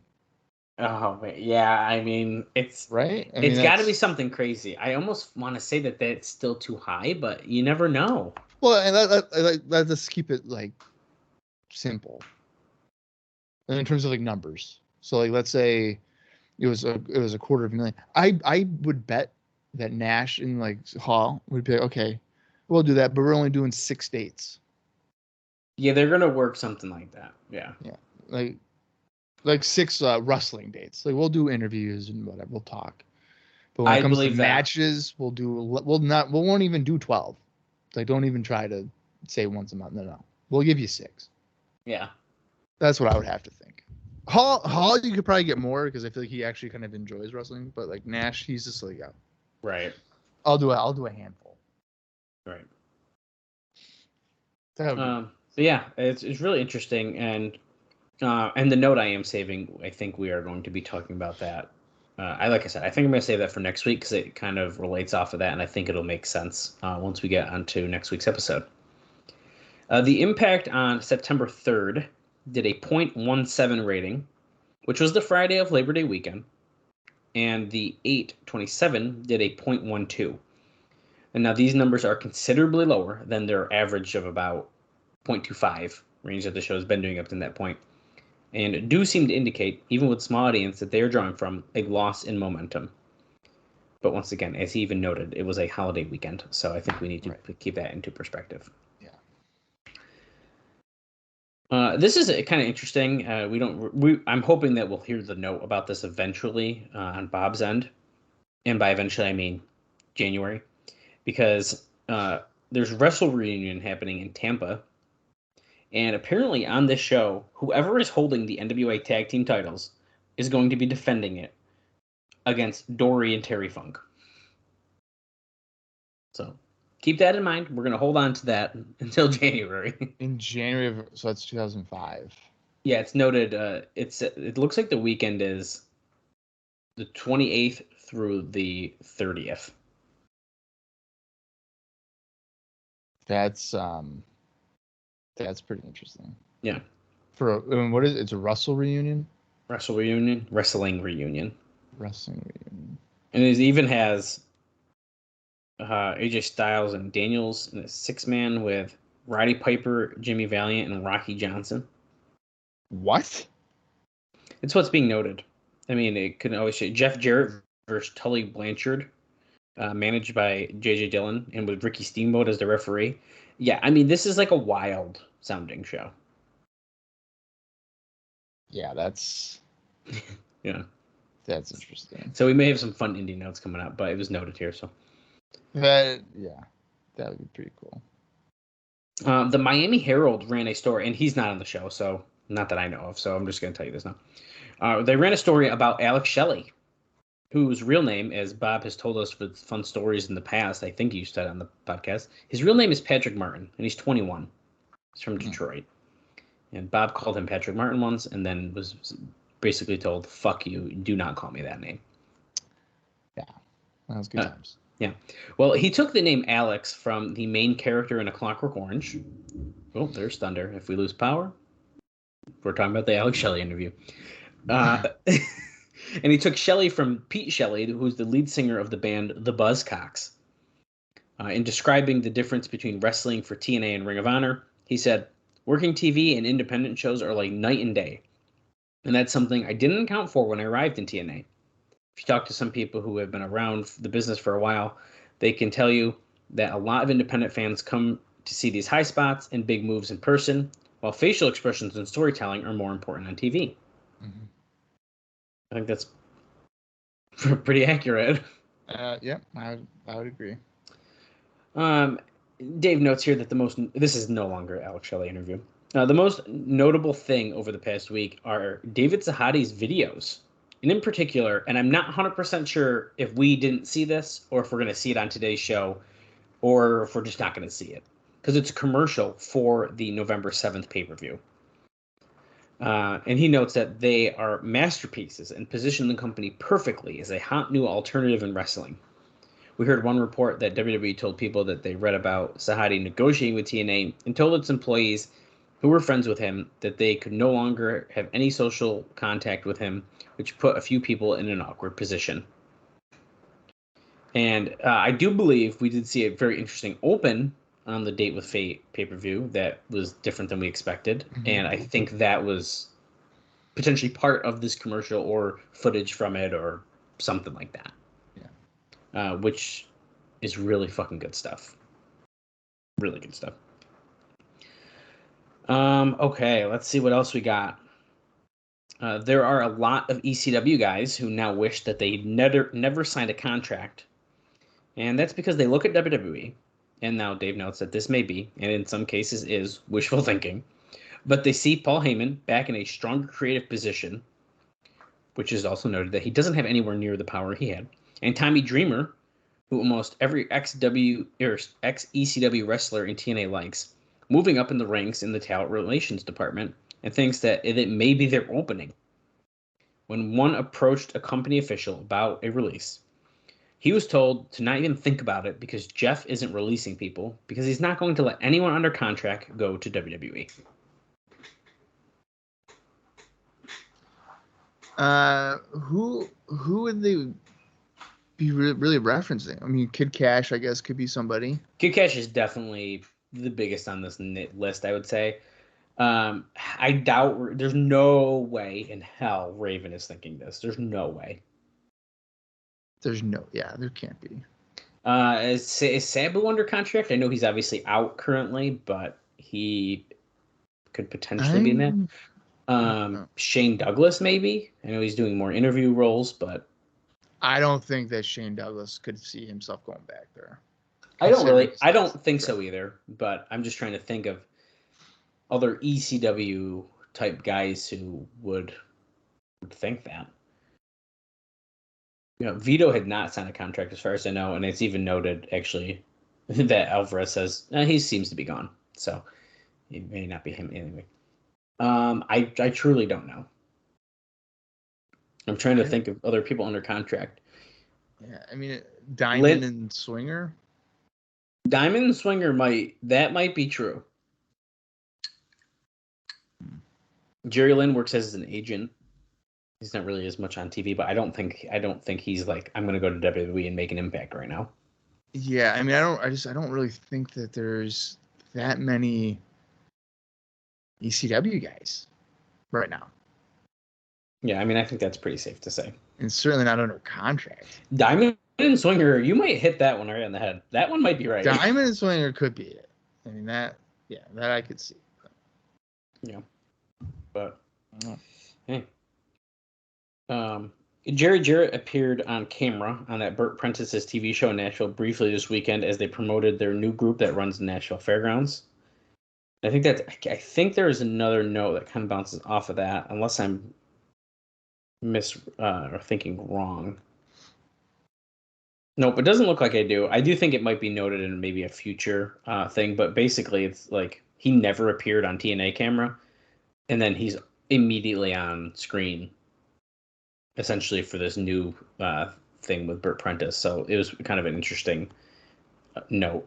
Oh, yeah. I mean, it's right. It's got to be something crazy. I almost want to say that that's still too high, but you never know. Well, and let's just keep it like simple. And in terms of like numbers, so like let's say it was $250,000. I would bet that Nash and like Hall would be like, okay, we'll do that, but we're only doing 6 dates. Yeah, they're gonna work something like that. Yeah. Like 6 wrestling dates. Like we'll do interviews and whatever. We'll talk. But when it comes to matches, we won't even do 12. Like don't even try to say once a month. No. We'll give you 6. Yeah. That's what I would have to think. Hall, you could probably get more because I feel like he actually kind of enjoys wrestling. But like Nash, he's just like, yeah. Right. I'll do a handful. Right. So yeah, it's really interesting, and the note I am saving, I think we are going to be talking about that. Like I said, I think I'm going to save that for next week because it kind of relates off of that, and I think it'll make sense once we get onto next week's episode. The Impact on September 3rd did a 0.17 rating, which was the Friday of Labor Day weekend, and the 8/27 did a 0.12. And now these numbers are considerably lower than their average of about 0.25 range that the show has been doing up to that point, and do seem to indicate, even with small audience, that they are drawing from a loss in momentum. But once again, as he even noted, it was a holiday weekend, so I think we need to keep that into perspective. Yeah. This is kind of interesting. I'm hoping that we'll hear the note about this eventually on Bob's end, and by eventually I mean January, because there's Wrestle Reunion happening in Tampa. And apparently on this show, whoever is holding the NWA Tag Team titles is going to be defending it against Dory and Terry Funk. So keep that in mind. We're going to hold on to that until January. In January, so that's 2005. Yeah, it's noted. It looks like the weekend is the 28th through the 30th. That's pretty interesting. Yeah. What is it? It's a Wrestle Reunion? Wrestle Reunion? Wrestling Reunion. Wrestling Reunion. And it even has AJ Styles and Daniels in a 6-man with Roddy Piper, Jimmy Valiant, and Rocky Johnson. What? It's what's being noted. I mean, it could always say Jeff Jarrett versus Tully Blanchard, managed by J.J. Dillon, and with Ricky Steamboat as the referee. Yeah, I mean, this is like a wild sounding show. Yeah, that's... yeah. That's interesting. So we may have some fun indie notes coming up, but it was noted here, so... That would be pretty cool. The Miami Herald ran a story, and he's not on the show, so not that I know of, so I'm just going to tell you this now. They ran a story about Alex Shelley, whose real name, as Bob has told us with fun stories in the past, I think you said on the podcast, his real name is Patrick Martin, and he's 21. He's from Detroit. And Bob called him Patrick Martin once, and then was basically told, fuck you, do not call me that name. Yeah, that was good times. Yeah. Well, he took the name Alex from the main character in A Clockwork Orange. Oh, there's thunder. If we lose power, we're talking about the Alex Shelley interview. And he took Shelley from Pete Shelley, who's the lead singer of the band The Buzzcocks. In describing the difference between wrestling for TNA and Ring of Honor, he said, working TV and independent shows are like night and day. And that's something I didn't account for when I arrived in TNA. If you talk to some people who have been around the business for a while, they can tell you that a lot of independent fans come to see these high spots and big moves in person, while facial expressions and storytelling are more important on TV. Mm-hmm. I think that's pretty accurate. Yeah, I would agree. Dave notes here that this is no longer Alex Shelley interview. The most notable thing over the past week are David Sahadi's videos. And in particular, and I'm not 100% sure if we didn't see this or if we're going to see it on today's show or if we're just not going to see it. Because it's a commercial for the November 7th pay-per-view. And he notes that they are masterpieces and position the company perfectly as a hot new alternative in wrestling. We heard one report that WWE told people that they read about Sahadi negotiating with TNA and told its employees who were friends with him that they could no longer have any social contact with him, which put a few people in an awkward position. And I do believe we did see a very interesting open on the Date with Fate pay-per-view that was different than we expected. Mm-hmm. And I think that was potentially part of this commercial or footage from it or something like that. Yeah. Which is really fucking good stuff. Really good stuff. Okay, let's see what else we got. There are a lot of ECW guys who now wish that they never signed a contract. And that's because they look at WWE, and now Dave notes that this may be, and in some cases is, wishful thinking, but they see Paul Heyman back in a stronger creative position, which is also noted that he doesn't have anywhere near the power he had, and Tommy Dreamer, who almost every ex-ECW wrestler in TNA likes, moving up in the ranks in the talent relations department, and thinks that it may be their opening. When one approached a company official about a release, he was told to not even think about it because Jeff isn't releasing people because he's not going to let anyone under contract go to WWE. Who would they be really referencing? I mean, Kid Cash, I guess, could be somebody. Kid Cash is definitely the biggest on this list, I would say. I doubt there's no way in hell Raven is thinking this. There's no way. There can't be. Is Sabu under contract? I know he's obviously out currently, but he could potentially be in that. Shane Douglas, maybe. I know he's doing more interview roles, but I don't think that Shane Douglas could see himself going back there. I don't think so either, but I'm just trying to think of other ECW type guys who would think that. You know, Vito had not signed a contract as far as I know, and it's even noted, actually, that Alvarez says he seems to be gone. So it may not be him anyway. I truly don't know. I'm trying to think of other people under contract. Yeah, I mean, Diamond and Swinger? Diamond and Swinger might be true. Jerry Lynn works as an agent. He's not really as much on TV, but I don't think he's like, I'm going to go to WWE and make an impact right now. Yeah, I mean, I don't really think that there's that many ECW guys right now. Yeah, I mean, I think that's pretty safe to say. And certainly not under contract. Diamond and Swinger, you might hit that one right on the head. That one might be right. Diamond and Swinger could be it. I mean, that I could see. Yeah. But, hey. Jarrett appeared on camera on that Burt Prentice's TV show in Nashville briefly this weekend as they promoted their new group that runs the Nashville Fairgrounds. I think there is another note that kind of bounces off of that, unless I'm or thinking wrong. Nope, it doesn't look like I do. I do think it might be noted in maybe a future thing, but basically it's like he never appeared on TNA camera, and then he's immediately on screen, essentially for this new thing with Burt Prentice. So it was kind of an interesting note.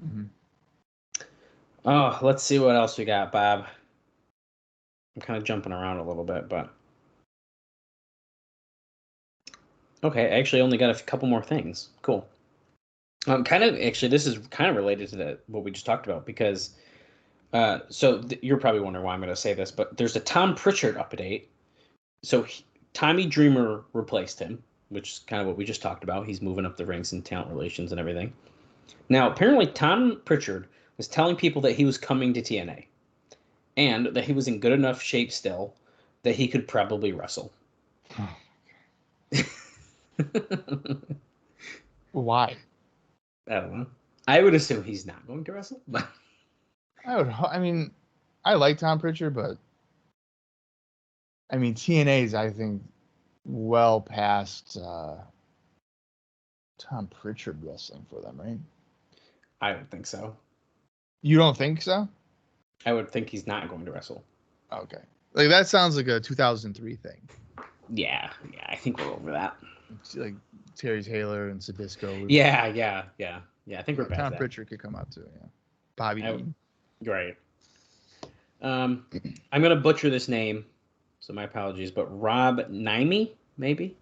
Mm-hmm. Oh, let's see what else we got, Bob. I'm kind of jumping around a little bit, but okay, I actually only got a couple more things. Cool. This is kind of related to what we just talked about because you're probably wondering why I'm going to say this, but there's a Tom Pritchard update. So Tommy Dreamer replaced him, which is kind of what we just talked about. He's moving up the ranks in talent relations and everything. Now, apparently Tom Pritchard was telling people that he was coming to TNA and that he was in good enough shape still that he could probably wrestle. Why? I don't know. I would assume he's not going to wrestle, but I mean, I like Tom Pritchard, but I mean, TNA's, I think, well past Tom Pritchard wrestling for them, right? I would think so. You don't think so? I would think he's not going to wrestle. Okay. Like, that sounds like a 2003 thing. Yeah, I think we're over that. It's like Terry Taylor and Sabisco. Yeah. I think we're past Tom that. Pritchard could come up too, yeah. Bobby Dean. Right. I'm gonna butcher this name, so my apologies. But Rob Naimi, maybe.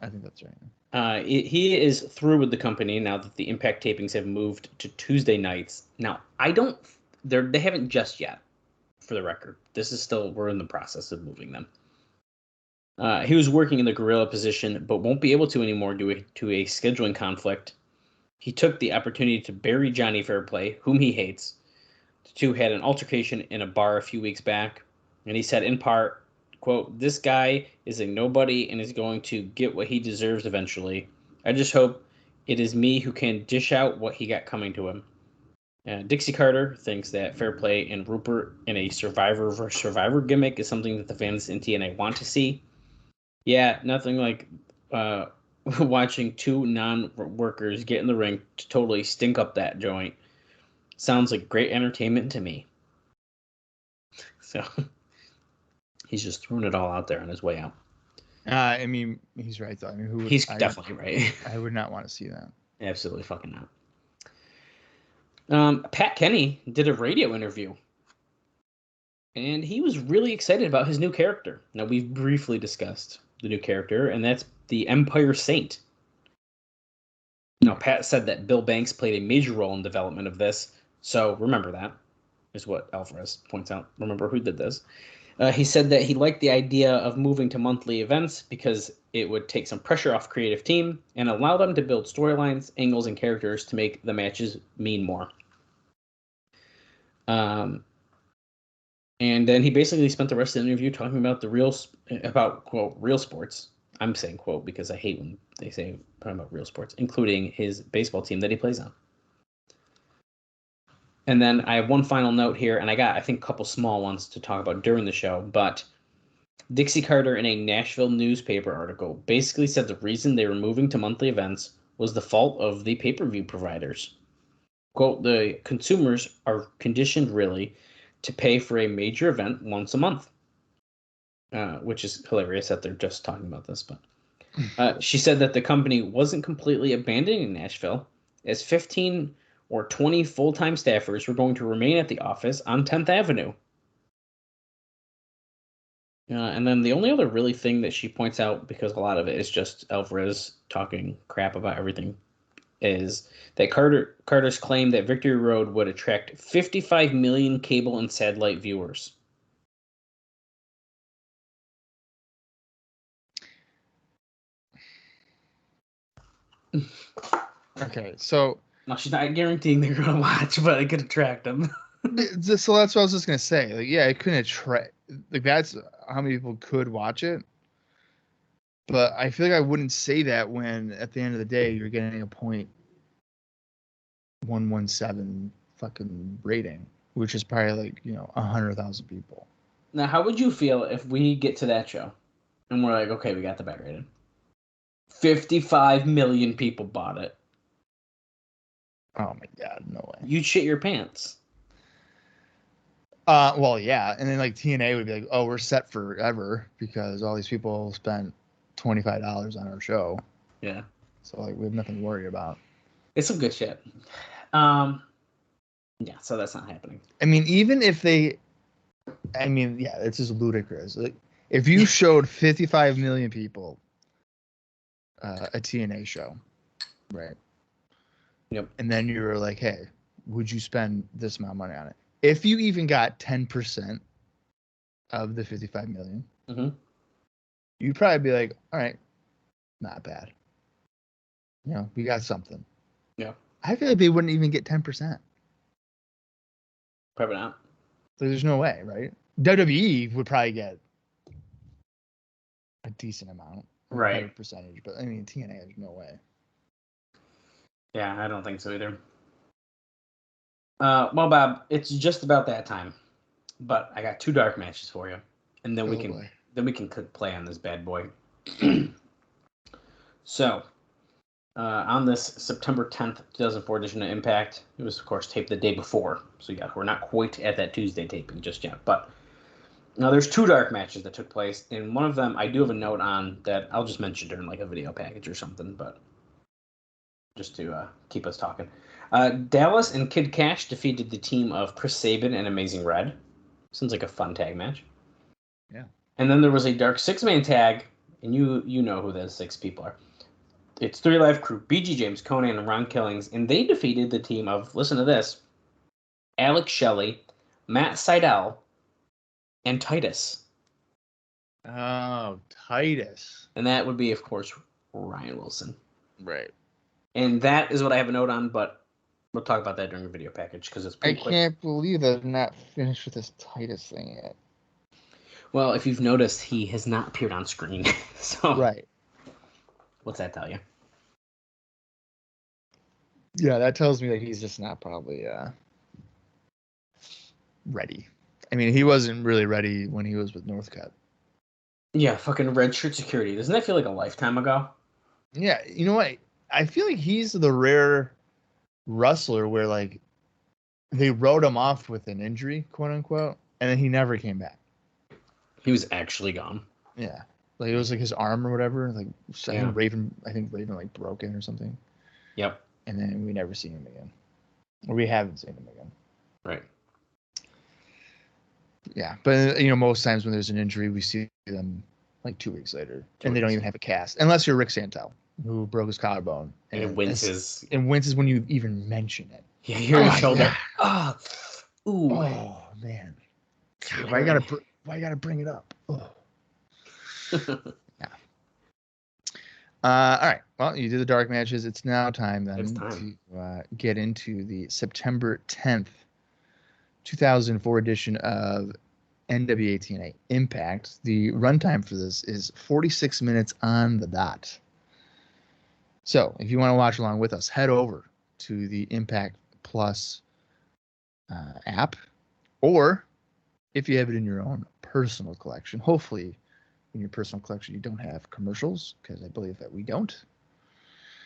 I think that's right. He is through with the company now that the Impact tapings have moved to Tuesday nights. Now, they haven't just yet, for the record. We're in the process of moving them. He was working in the gorilla position, but won't be able to anymore due to a scheduling conflict. He took the opportunity to bury Johnny Fairplay, whom he hates. The two had an altercation in a bar a few weeks back, and he said in part, quote, "This guy is a nobody and is going to get what he deserves eventually. I just hope it is me who can dish out what he got coming to him." Dixie Carter thinks that Fairplay and Rupert in a Survivor versus Survivor gimmick is something that the fans in TNA want to see. Yeah, nothing like watching two non-workers get in the ring to totally stink up that joint. Sounds like great entertainment to me. So he's just throwing it all out there on his way out. I mean, he's right though. I mean, he's definitely right. I would not want to see that. Absolutely fucking not. Pat Kenny did a radio interview, and he was really excited about his new character. Now, we've briefly discussed the new character, and that's the Empire Saint. Now, Pat said that Bill Banks played a major role in development of this, so remember that, is what Alvarez points out. Remember who did this. He said that he liked the idea of moving to monthly events because it would take some pressure off creative team and allow them to build storylines, angles, and characters to make the matches mean more. And then he basically spent the rest of the interview talking about quote, real sports. I'm saying quote because I hate when they say talking about real sports, including his baseball team that he plays on. And then I have one final note here, and I think, a couple small ones to talk about during the show, but Dixie Carter in a Nashville newspaper article basically said the reason they were moving to monthly events was the fault of the pay-per-view providers. Quote, "The consumers are conditioned, really, to pay for a major event once a month," which is hilarious that they're just talking about this. But she said that the company wasn't completely abandoning Nashville, as 15 or 20 full-time staffers were going to remain at the office on 10th Avenue. And then the only other really thing that she points out, because a lot of it is just Alvarez talking crap about everything, is that Carter's claim that Victory Road would attract 55 million cable and satellite viewers. Okay, so Now, she's not guaranteeing they're going to watch, but it could attract them. so that's what I was just gonna say. Like, yeah, it couldn't attract. Like, that's how many people could watch it. But I feel like I wouldn't say that when at the end of the day you're getting a .117 fucking rating, which is probably like 100,000 people. Now, how would you feel if we get to that show and we're like, okay, we got the bet rating? 55 million people bought it. Oh my god, no way. You'd shit your pants. Well, yeah, and then like TNA would be like, oh, we're set forever because all these people spent $25 on our show. Yeah. So like we have nothing to worry about. It's some good shit. Yeah, so that's not happening. I mean, even if yeah, it's just ludicrous. Like, if you showed 55 million people a TNA show, right? Yep. And then you were like, hey, would you spend this amount of money on it? If you even got 10% of the 55 million, you'd probably be like, all right, not bad. We got something. Yeah. I feel like they wouldn't even get 10%. Probably not. So there's no way, right? WWE would probably get a decent amount. Right. Percentage, but I mean, TNA, there's no way. Yeah, I don't think so either. Well, Bob, it's just about that time, but I got 2 dark matches for you, and then Oh, boy. we can click play on this bad boy. So, on this September 10th, 2004 edition of Impact, it was, of course, taped the day before. So, yeah, we're not quite at that Tuesday taping just yet. But now there's 2 dark matches that took place. And one of them I do have a note on that I'll just mention during like a video package or something, but just to keep us talking. Dallas and Kid Cash defeated the team of Chris Sabin and Amazing Red. Sounds like a fun tag match. Yeah. And then there was a dark 6-man tag, and you know who those 6 people are. It's 3 Live Crew, BG James, Conan, and Ron Killings, and they defeated the team of, listen to this, Alex Shelley, Matt Seidel, and Titus. Oh, Titus. And that would be, of course, Ryan Wilson. Right. And that is what I have a note on, but we'll talk about that during the video package because it's pretty quick. Can't believe that I'm not finished with this Titus thing yet. Well, if you've noticed, he has not appeared on screen. So, Right. What's that tell you? Yeah, that tells me that he's just not probably ready. I mean, he wasn't really ready when he was with Northcutt. Yeah, fucking red shirt security. Doesn't that feel like a lifetime ago? Yeah, you know what? I feel like he's the rare wrestler where like they wrote him off with an injury, quote unquote, and then he never came back. He was actually gone. Yeah, like it was like his arm or whatever. Like Yeah. I think Raven like broke it or something. Yep. And then we never seen him again, or we haven't seen him again. Right. Yeah, but most times when there's an injury, we see them like 2 weeks later, and they don't even have a cast, unless you're Rick Santel, who broke his collarbone, And it winces. And winces when you even mention it. Yeah, your shoulder. Yeah. Oh, ooh. Oh man, God, why you gotta bring it up? Oh. Yeah. All right. Well, you did the dark matches. It's now time then to get into the September 10th, 2004 edition of NWA TNA Impact. The runtime for this is 46 minutes on the dot. So if you want to watch along with us, head over to the Impact Plus app, or if you have it in your own personal collection, hopefully in your personal collection you don't have commercials, because I believe that we don't.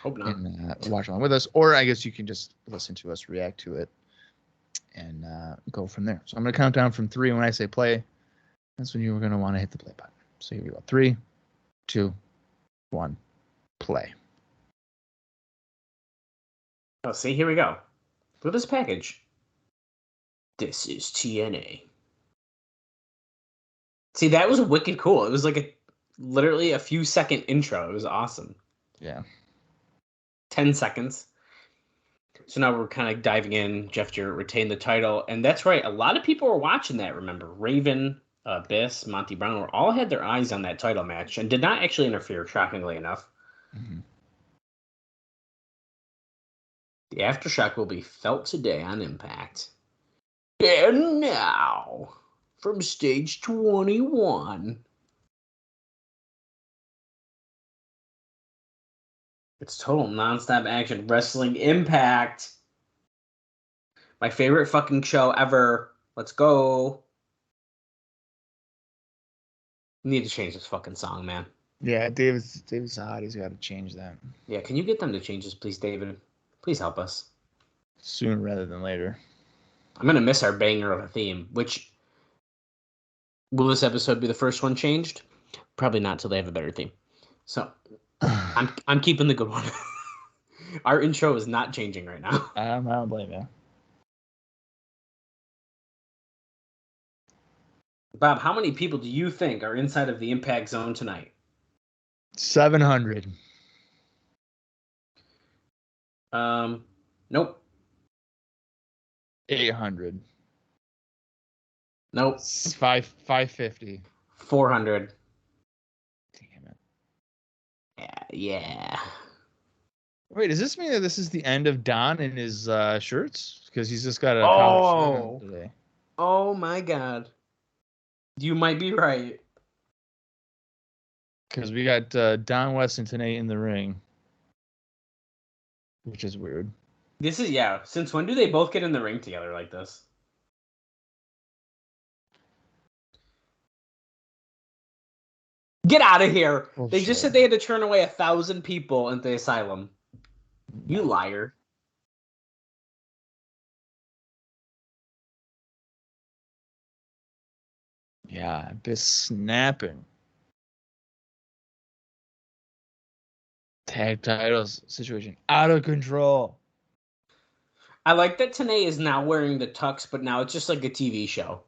Hope not. And watch along with us, or I guess you can just listen to us react to it and go from there. So I'm going to count down from 3, and when I say play, that's when you're going to want to hit the play button. So here we go. 3, 2, 1, play. Oh, see, here we go. Look at this package. This is TNA. See, that was wicked cool. It was like literally a few second intro. It was awesome. Yeah. 10 seconds. So now we're kind of diving in. Jeff Jarrett retained the title. And that's right. A lot of people were watching that, remember. Raven, Abyss, Monty Brown all had their eyes on that title match and did not actually interfere, shockingly enough. Mm-hmm. The aftershock will be felt today on Impact. And now, from stage 21, it's total nonstop action wrestling Impact. My favorite fucking show ever. Let's go. We need to change this fucking song, man. Yeah, David Sahadi's got to change that. Yeah, can you get them to change this, please, David? Please help us. Sooner rather than later. I'm going to miss our banger of a theme, which... Will this episode be the first one changed? Probably not till they have a better theme. So, I'm keeping the good one. Our intro is not changing right now. I don't blame you. Bob, how many people do you think are inside of the Impact Zone tonight? 700. Nope. 800. Nope. 550. 400. Damn it. Yeah. Wait, does this mean that this is the end of Don in his shirts? Because he's just got a collar shirt on today. Oh my God. You might be right. Because we got Don Weston tonight in the ring, which is weird. This is, yeah. Since when do they both get in the ring together like this? Get out of here. Bullshit. They just said they had to turn away 1,000 people into the asylum. You liar. Yeah, this snapping. Tag titles situation out of control. I like that TNA is now wearing the tux, but now it's just like a TV show.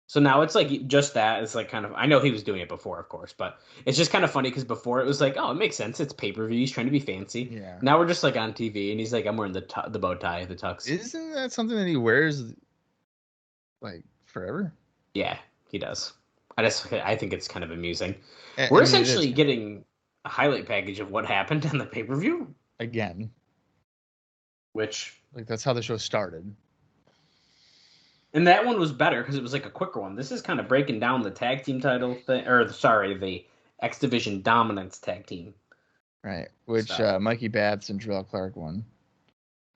So now it's like just that. It's like kind of, I know he was doing it before, of course, but it's just kind of funny because before it was like, oh, it makes sense. It's pay-per-view. He's trying to be fancy. Yeah. Now we're just like on TV and he's like, I'm wearing the bow tie, the tux. Isn't that something that he wears like forever? Yeah, he does. I think it's kind of amusing. I We're mean, essentially getting a highlight package of what happened on the pay-per-view, again. which, Like that's how the show started. and that one was better because it was like a quicker one. This is kind of breaking down the tag team title thing, or sorry, the X Division Dominance tag team. Right. Which Stuff. Mikey Batts and Terrell Clark won.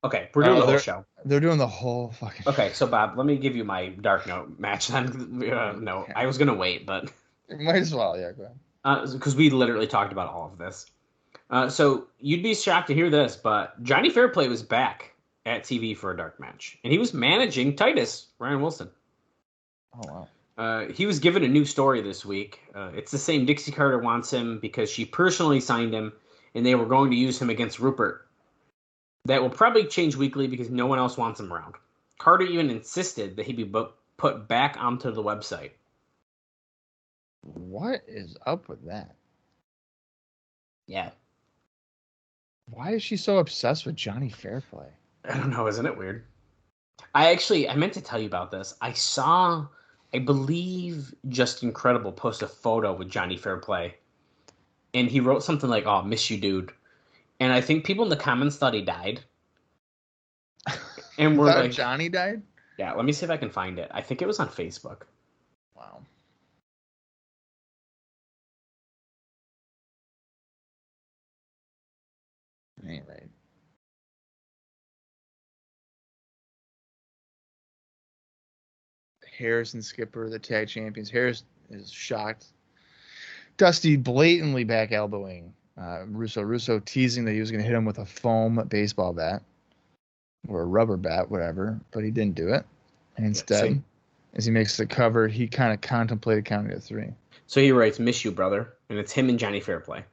Okay, we're doing the whole show. They're doing the whole fucking Okay, so Bob, let me give you my Dark Note match then. No, Okay. I was going to wait, but... Might as well, yeah, go ahead. Because we literally talked about all of this. So you'd be shocked to hear this, but Johnny Fairplay was back at TV for a dark match. And he was managing Titus, Ryan Wilson. Oh, wow. He was given a new story this week. It's the same. Dixie Carter wants him because she personally signed him, and they were going to use him against Rupert. That will probably change weekly because no one else wants him around. Carter even insisted that he be put back onto the website. What is up with that? Yeah. Why is she so obsessed with Johnny Fairplay? I don't know. Isn't it weird? I meant to tell you about this. I believe Just Incredible posted a photo with Johnny Fairplay. And he wrote something like, oh, miss you, dude. And I think people in the comments thought he died. And we're like, Johnny died? yeah, let me see if I can find it. I think it was on Facebook. Wow. Anyway. Harris and Skipper, the tag champions. Harris is shocked. Dusty blatantly back elbowing Russo. Russo teasing that he was going to hit him with a foam baseball bat or a rubber bat, whatever, but he didn't do it. And instead, as he makes the cover, he kind of contemplated counting to 3. So he writes, miss you, brother. And it's him and Johnny Fairplay.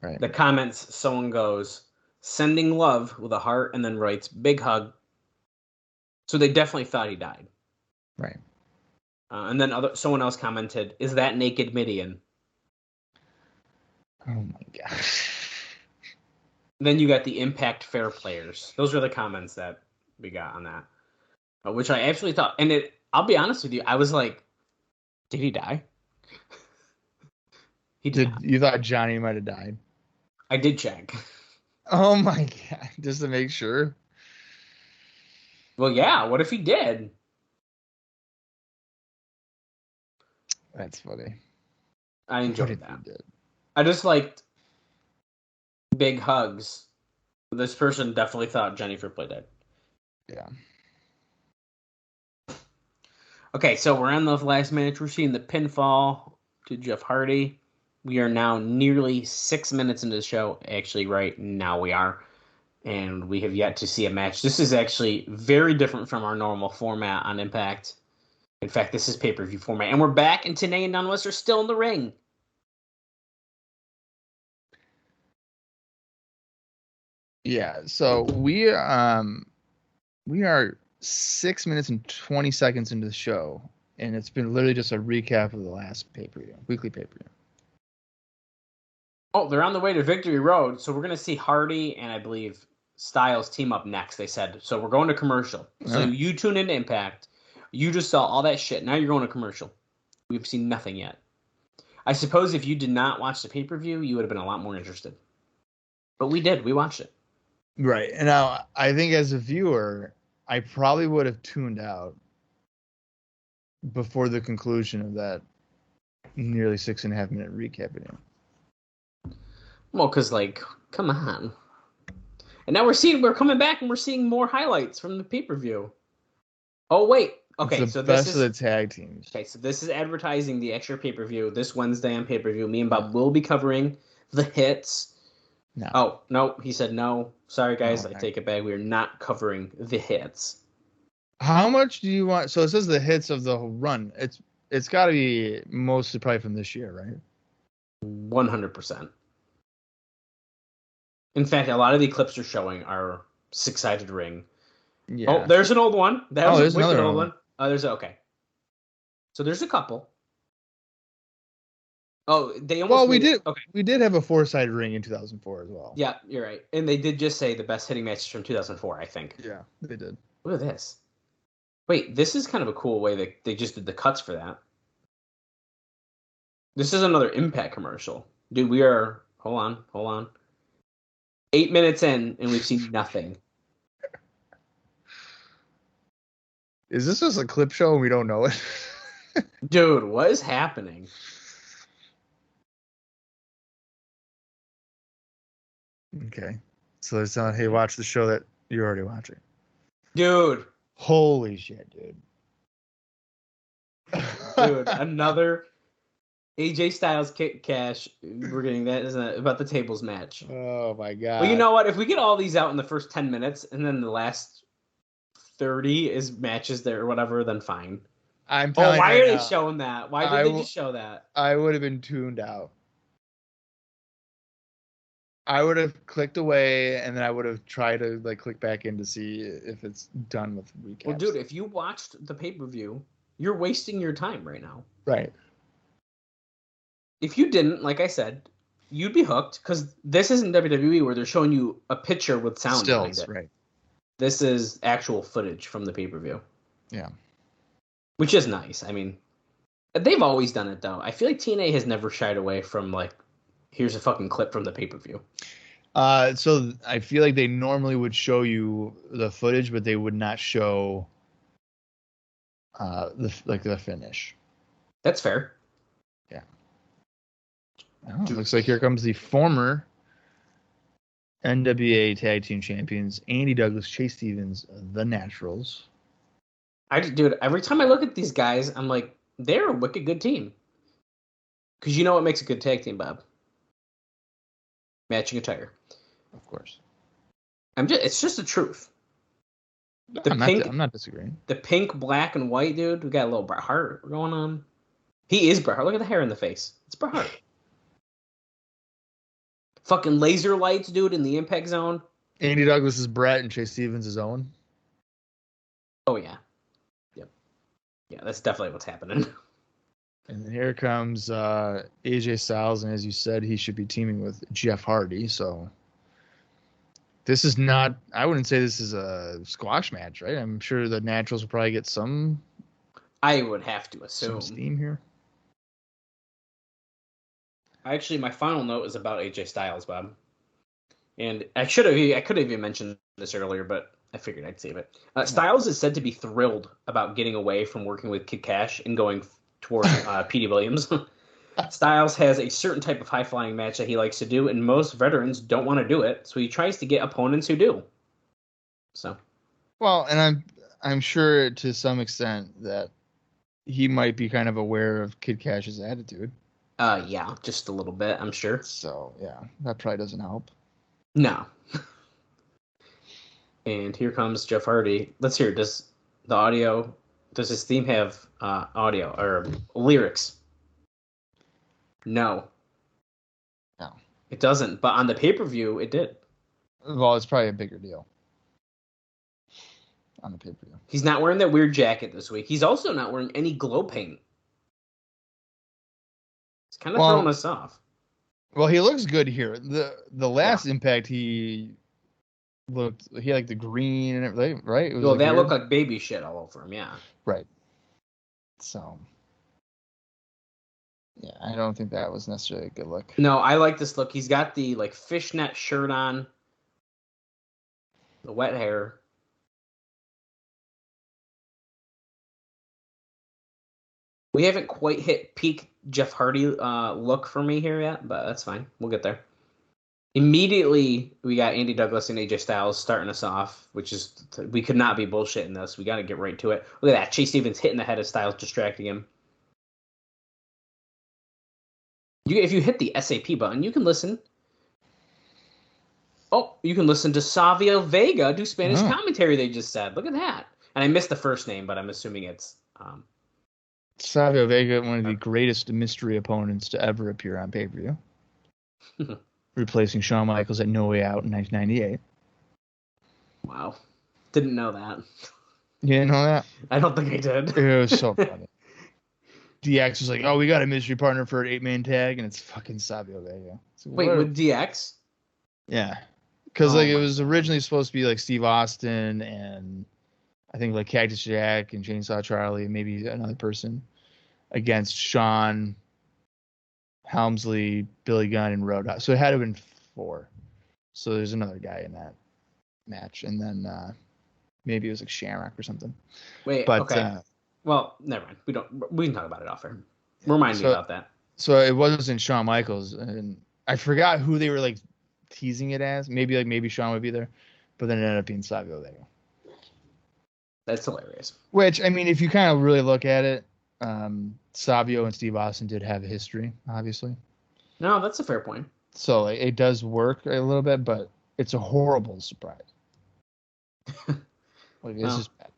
Right. The comments, someone goes, sending love with a heart, and then writes, big hug. So they definitely thought he died. Right. And then someone else commented, is that naked Midian? Oh my gosh. Then you got the Impact Fair players. Those are the comments that we got on that. Which I actually thought, and I'll be honest with you, I was like, did he die? He did. You thought Johnny might have died? I did check. Oh my god! Just to make sure. Well, yeah. What if he did? That's funny. I What enjoyed if that. he did? I just liked big hugs. This person definitely thought Johnny Fairplay died. Yeah. Okay, so we're on the last match. We're seeing the pinfall to Jeff Hardy. We are now nearly 6 minutes into the show. Actually, right now we are. And we have yet to see a match. This is actually very different from our normal format on Impact. In fact, this is pay-per-view format. And we're back, and TNA and Don West are still in the ring. Yeah. So we are 6 minutes and 20 seconds into the show, and it's been literally just a recap of the last pay-per-view, weekly pay-per-view. Oh, they're on the way to Victory Road, so we're going to see Hardy and I believe Styles team up next, they said. So we're going to commercial. So you tune into Impact. You just saw all that shit. Now you're going to commercial. We've seen nothing yet. I suppose if you did not watch the pay-per-view, you would have been a lot more interested. But we did. We watched it. Right. And now I think as a viewer, I probably would have tuned out before the conclusion of that nearly 6.5 minute recap video. Well, because, like, come on. And now we're coming back and we're seeing more highlights from the pay-per-view. Oh, wait. Okay, It's so the this best is... of the tag teams. Okay, so this is advertising the extra pay-per-view this Wednesday on pay-per-view. Me and Bob will be covering the hits. No. Oh, no, he said no. Sorry, guys, No, I take it back. We are not covering the hits. How much do you want? So it says the hits of the run. It's got to be mostly probably from this year, right? 100%. In fact, a lot of the clips are showing our six-sided ring. Yeah. Oh, there's an old one. That was there's a wicked another old one. one. Okay. So there's a couple. Oh, they almost. Well, we made did. it. Okay. We did have a 4-sided ring in 2004 as well. Yeah, you're right. And they did just say the best hitting matches from 2004, I think. Yeah, they did. Look at this. Wait, this is kind of a cool way that they just did the cuts for that. This is another Impact commercial. Dude, we are... Hold on. 8 minutes in, and we've seen nothing. Is this just a clip show and we don't know it? Dude, what is happening? Okay. So it's not, hey, watch the show that you're already watching. Dude. Holy shit, dude. Dude, another AJ Styles kick cash. We're getting that, isn't it? About the tables match. Oh my god. Well, you know what? If we get all these out in the first 10 minutes and then the last 30 is matches there or whatever, then fine. I'm telling why you are right they now, showing that? Why did they just show that? I would have been tuned out. I would have clicked away and then I would have tried to click back in to see if it's done with recaps. Well, dude, if you watched the pay-per-view, you're wasting your time right now. Right. If you didn't, like I said, you'd be hooked because this isn't WWE where they're showing you a picture with sound behind Stills, it. right. This is actual footage from the pay-per-view. Yeah. Which is nice. I mean, they've always done it, though. I feel like TNA has never shied away from, here's a fucking clip from the pay-per-view. So I feel like they normally would show you the footage, but they would not show the finish. That's fair. Yeah. Looks like here comes the former NWA Tag Team Champions, Andy Douglas, Chase Stevens, the Naturals. Dude, every time I look at these guys, I'm like, they're a wicked good team. Because you know what makes a good tag team, Bob? Matching attire. Of course. It's just the truth. I'm not disagreeing. The pink, black, and white, dude. We got a little Bret Hart going on. He is Bret Hart. Look at the hair in the face. It's Bret Hart. Fucking laser lights, dude, in the impact zone. Andy Douglas is Bret and Chase Stevens is Owen. Oh, yeah. Yep. Yeah, that's definitely what's happening. And then here comes AJ Styles, and as you said, he should be teaming with Jeff Hardy. So this is not, I wouldn't say this is a squash match, right? I'm sure the Naturals will probably get some. I would have to assume. Some steam here. Actually, my final note is about AJ Styles, Bob. And I could have even mentioned this earlier, but I figured I'd save it. Styles is said to be thrilled about getting away from working with Kid Cash and going towards Petey Williams. Styles has a certain type of high-flying match that he likes to do, and most veterans don't want to do it, so he tries to get opponents who do. So, well, and I'm sure to some extent that he might be kind of aware of Kid Cash's attitude. Yeah, just a little bit, I'm sure. So, yeah, that probably doesn't help. No. And here comes Jeff Hardy. Let's hear, does his theme have audio or lyrics? No. No. It doesn't, but on the pay-per-view, it did. Well, it's probably a bigger deal on the pay-per-view. He's not wearing that weird jacket this week. He's also not wearing any glow paint. It's kind of throwing us off. Well, he looks good here. The last Impact, he had the green and everything, right? Well, that looked like baby shit all over him, yeah. Right. So, yeah, I don't think that was necessarily a good look. No, I like this look. He's got the fishnet shirt on, the wet hair. We haven't quite hit peak Jeff Hardy look for me here yet, but that's fine. We'll get there. Immediately, we got Andy Douglas and AJ Styles starting us off, which is, we could not be bullshitting this. We got to get right to it. Look at that. Chase Stevens hitting the head of Styles, distracting him. If you hit the SAP button, you can listen. Oh, you can listen to Savio Vega do Spanish commentary, they just said. Look at that. And I missed the first name, but I'm assuming it's... Savio Vega, one of the greatest mystery opponents to ever appear on pay-per-view. Replacing Shawn Michaels at No Way Out in 1998. Wow. Didn't know that. You didn't know that? I don't think I did. It was so funny. DX was like, oh, we got a mystery partner for an 8-man tag, and it's fucking Savio Vega. Wait, with DX? Yeah. Because it was originally supposed to be like Steve Austin and I think like Cactus Jack and Chainsaw Charlie and maybe another person against Shawn, Helmsley, Billy Gunn, and Roadhouse. So it had to have been 4. So there's another guy in that match. And then maybe it was like Shamrock or something. Wait, okay. Well, never mind. We can talk about it off air. Remind me about that. So it wasn't Shawn Michaels. And I forgot who they were like teasing it as. Maybe Shawn would be there. But then it ended up being Savio Vega. That's hilarious. Which, I mean, if you kind of really look at it, Savio and Steve Austin did have a history, obviously. No, that's a fair point. So like, it does work a little bit, but it's a horrible surprise. Like, this is bad.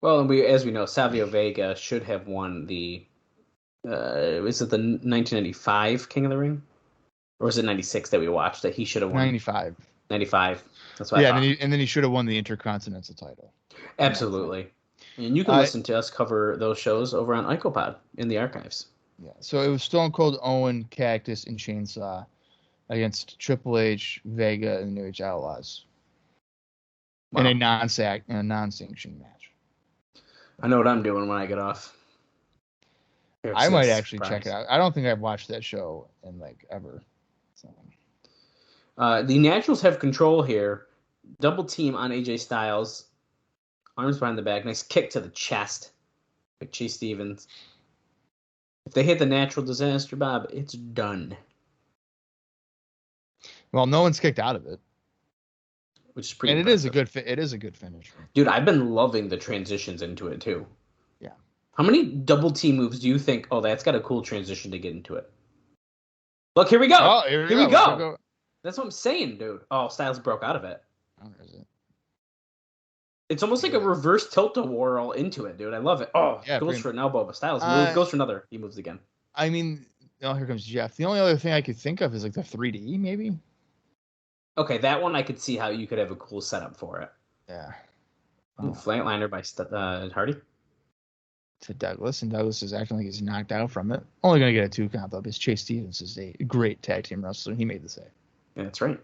Well, as we know, Savio Vega should have won the... was it the 1995 King of the Ring? Or was it 96 that we watched that he should have won? 95. 95. That's what I thought. And then he should have won the Intercontinental title. Absolutely. And you can listen to us cover those shows over on IcoPod in the archives. Yeah. So it was Stone Cold, Owen, Cactus, and Chainsaw against Triple H, Vega, and the New Age Outlaws. Wow. In a non-sanctioned match. I know what I'm doing when I get off. I might actually check it out. I don't think I've watched that show in like ever. So. The Naturals have control here. Double team on AJ Styles. Arms behind the back. Nice kick to the chest by Chase Stevens. If they hit the Natural Disaster, Bob, it's done. Well, no one's kicked out of it. Which is pretty and impressive. It is a good finish. Dude, I've been loving the transitions into it too. Yeah. How many double team moves do you think, that's got a cool transition to get into it? Look, here we go. Oh, here we go. That's what I'm saying, dude. Oh, Styles broke out of it. Oh, is it? It's almost like a reverse tilt-a-whirl into it, dude. I love it. Oh, yeah, goes for an elbow, but Styles goes for another. He moves again. I mean, here comes Jeff. The only other thing I could think of is like the 3D, maybe. Okay, that one I could see how you could have a cool setup for it. Yeah. Ooh, flatliner by Hardy. To Douglas, and Douglas is acting like he's knocked out from it. Only going to get a 2 count, though, because Chase Stevens is a great tag team wrestler, and he made the save. Yeah, that's right.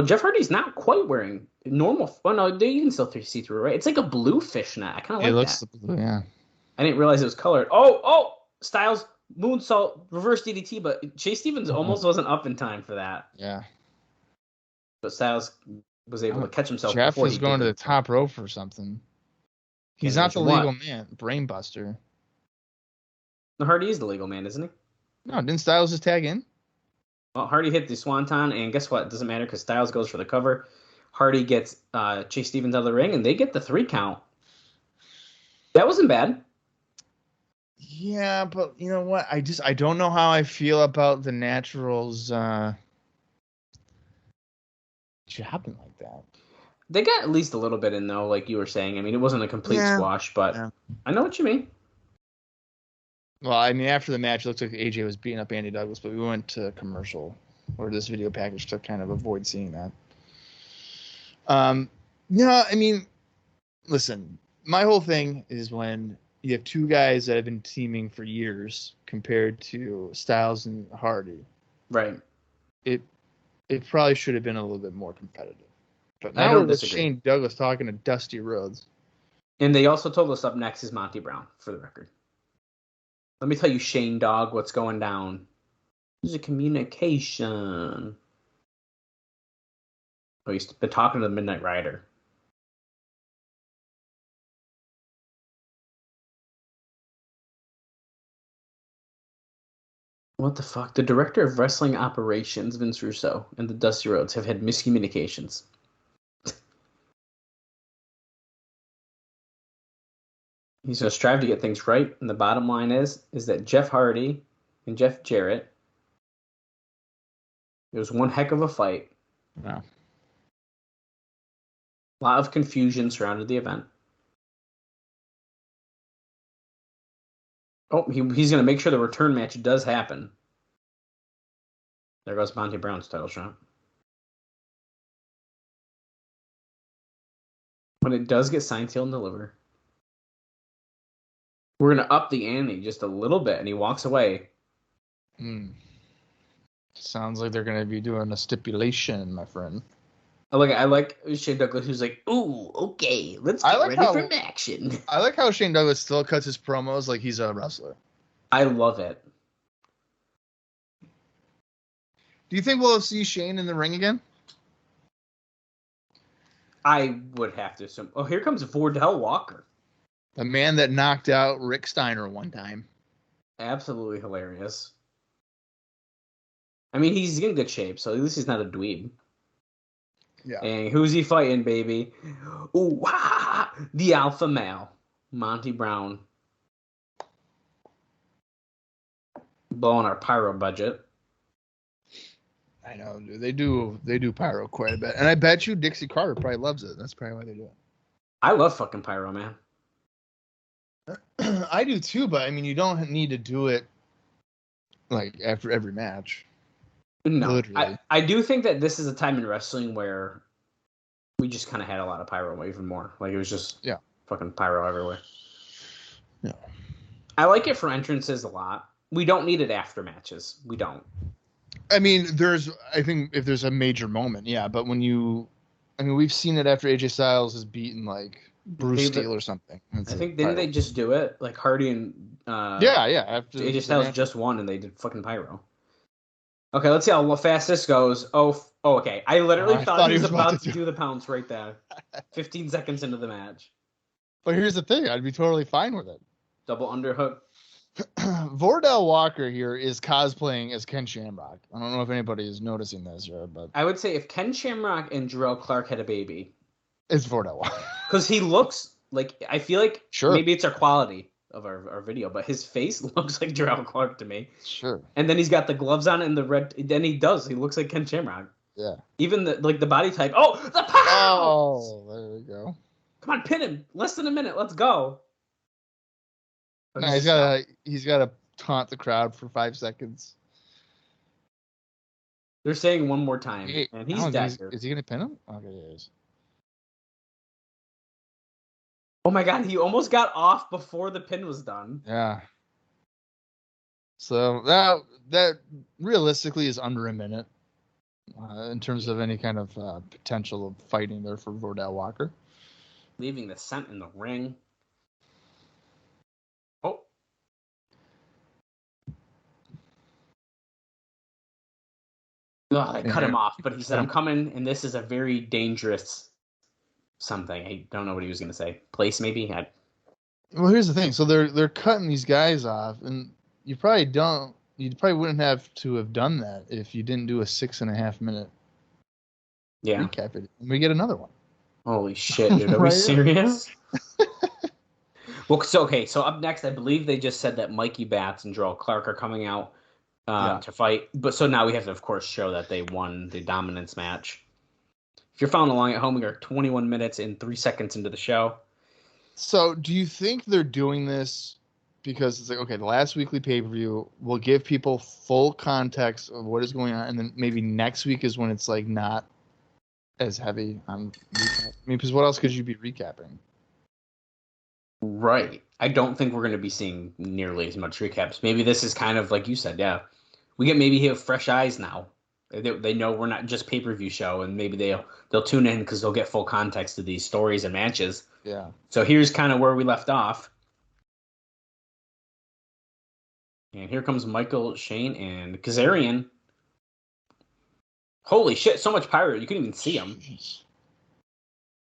Jeff Hardy's not quite wearing normal. Oh, no, you can still see through it, right? It's like a blue fishnet. I kind of like that. It looks blue, yeah. I didn't realize it was colored. Oh! Styles, moonsault, reverse DDT, but Chase Stevens almost wasn't up in time for that. Yeah. But Styles was able to catch himself. Jeff was going to the top rope for something. He's not the legal man. Brainbuster. No, Hardy is the legal man, isn't he? No, didn't Styles just tag in? Well, Hardy hit the swanton, and guess what? It doesn't matter because Styles goes for the cover. Hardy gets Chase Stevens out of the ring, and they get the 3 count. That wasn't bad. Yeah, but you know what? I don't know how I feel about the Naturals jobbing like that. They got at least a little bit in, though, like you were saying. I mean, it wasn't a complete squash, but I know what you mean. Well, I mean, after the match, it looks like AJ was beating up Andy Douglas, but we went to commercial, or this video package to kind of avoid seeing that. Yeah, I mean, listen, my whole thing is when you have 2 guys that have been teaming for years compared to Styles and Hardy. Right. It probably should have been a little bit more competitive. But now it's Shane Douglas talking to Dusty Rhodes. And they also told us up next is Monty Brown, for the record. Let me tell you, Shane Dog, what's going down. There's a communication. Oh, he's been talking to the Midnight Rider. What the fuck? The director of wrestling operations, Vince Russo, and the Dusty Rhodes have had miscommunications. He's going to strive to get things right, and the bottom line is that Jeff Hardy and Jeff Jarrett, it was one heck of a fight. Wow. A lot of confusion surrounded the event. Oh, he's going to make sure the return match does happen. There goes Monty Brown's title shot. When it does get signed, sealed, and delivered, we're going to up the ante just a little bit, and he walks away. Sounds like they're going to be doing a stipulation, my friend. I like Shane Douglas, who's like, ooh, okay, let's get ready for action. I like how Shane Douglas still cuts his promos like he's a wrestler. I love it. Do you think we'll see Shane in the ring again? I would have to assume. Oh, here comes Vordell Walker. The man that knocked out Rick Steiner one time. Absolutely hilarious. I mean, he's in good shape, so at least he's not a dweeb. Yeah. And who's he fighting, baby? Ooh, the alpha male, Monty Brown. Blowing our pyro budget. I know, dude. They do pyro quite a bit. And I bet you Dixie Carter probably loves it. That's probably why they do it. I love fucking pyro, man. I do too, but I mean, you don't need to do it like after every match. No, literally. I do think that this is a time in wrestling where we just kind of had a lot of pyro, even more. Like, it was just fucking pyro everywhere. Yeah. I like it for entrances a lot. We don't need it after matches. We don't. I mean, I think if there's a major moment, yeah, but we've seen it after AJ Styles has beaten like Bruce Steele or something. I think didn't they just do it? Like Hardy and after AJ Styles just won and they did fucking pyro. Okay, let's see how fast this goes. Okay. I literally thought he was about to do the pounce right there. 15 seconds into the match. But here's the thing, I'd be totally fine with it. Double underhook. Vordell Walker here is cosplaying as Ken Shamrock. I don't know if anybody is noticing this here, but I would say if Ken Shamrock and Jarrell Clark had a baby, it's Vordell Walker. Because he looks like, I feel like sure. Maybe it's our quality of our video, but his face looks like Jarrell Clark to me. Sure. And then he's got the gloves on and the red. Then he looks like Ken Shamrock. Yeah. Even the body type. Oh, the pounce! Oh, there we go. Come on, pin him. Less than a minute. Let's go. No, he's got to taunt the crowd for 5 seconds. They're saying one more time, and he's dead. Is he going to pin him? Okay, he is. Oh my god, he almost got off before the pin was done. Yeah. So that realistically is under a minute in terms of any kind of potential of fighting there for Vordell Walker. Leaving the scent in the ring. Oh, I cut him off, but he said, I'm coming, and this is a very dangerous something. I don't know what he was going to say. Place, maybe? Well, here's the thing. So they're cutting these guys off, and you probably wouldn't have to have done that if you didn't do a 6.5 minute recap. We get another one. Holy shit, dude. Are we serious? Well, so up next, I believe they just said that Mikey Batts and Jarrell Clark are coming out to fight. But so now we have to, of course, show that they won the dominance match. If you're following along at home, we are 21 minutes and 3 seconds into the show. So do you think they're doing this because it's like, okay, the last weekly pay-per-view will give people full context of what is going on, and then maybe next week is when it's like not as heavy on recap? I mean, because what else could you be recapping? Right. I don't think we're going to be seeing nearly as much recaps. Maybe this is kind of like you said, we have fresh eyes now. They know we're not just pay-per-view show, and maybe they'll tune in because they'll get full context of these stories and matches. Yeah. So here's kind of where we left off. And here comes Michael, Shane, and Kazarian. Holy shit, so much pyro. You couldn't even see him. Jeez.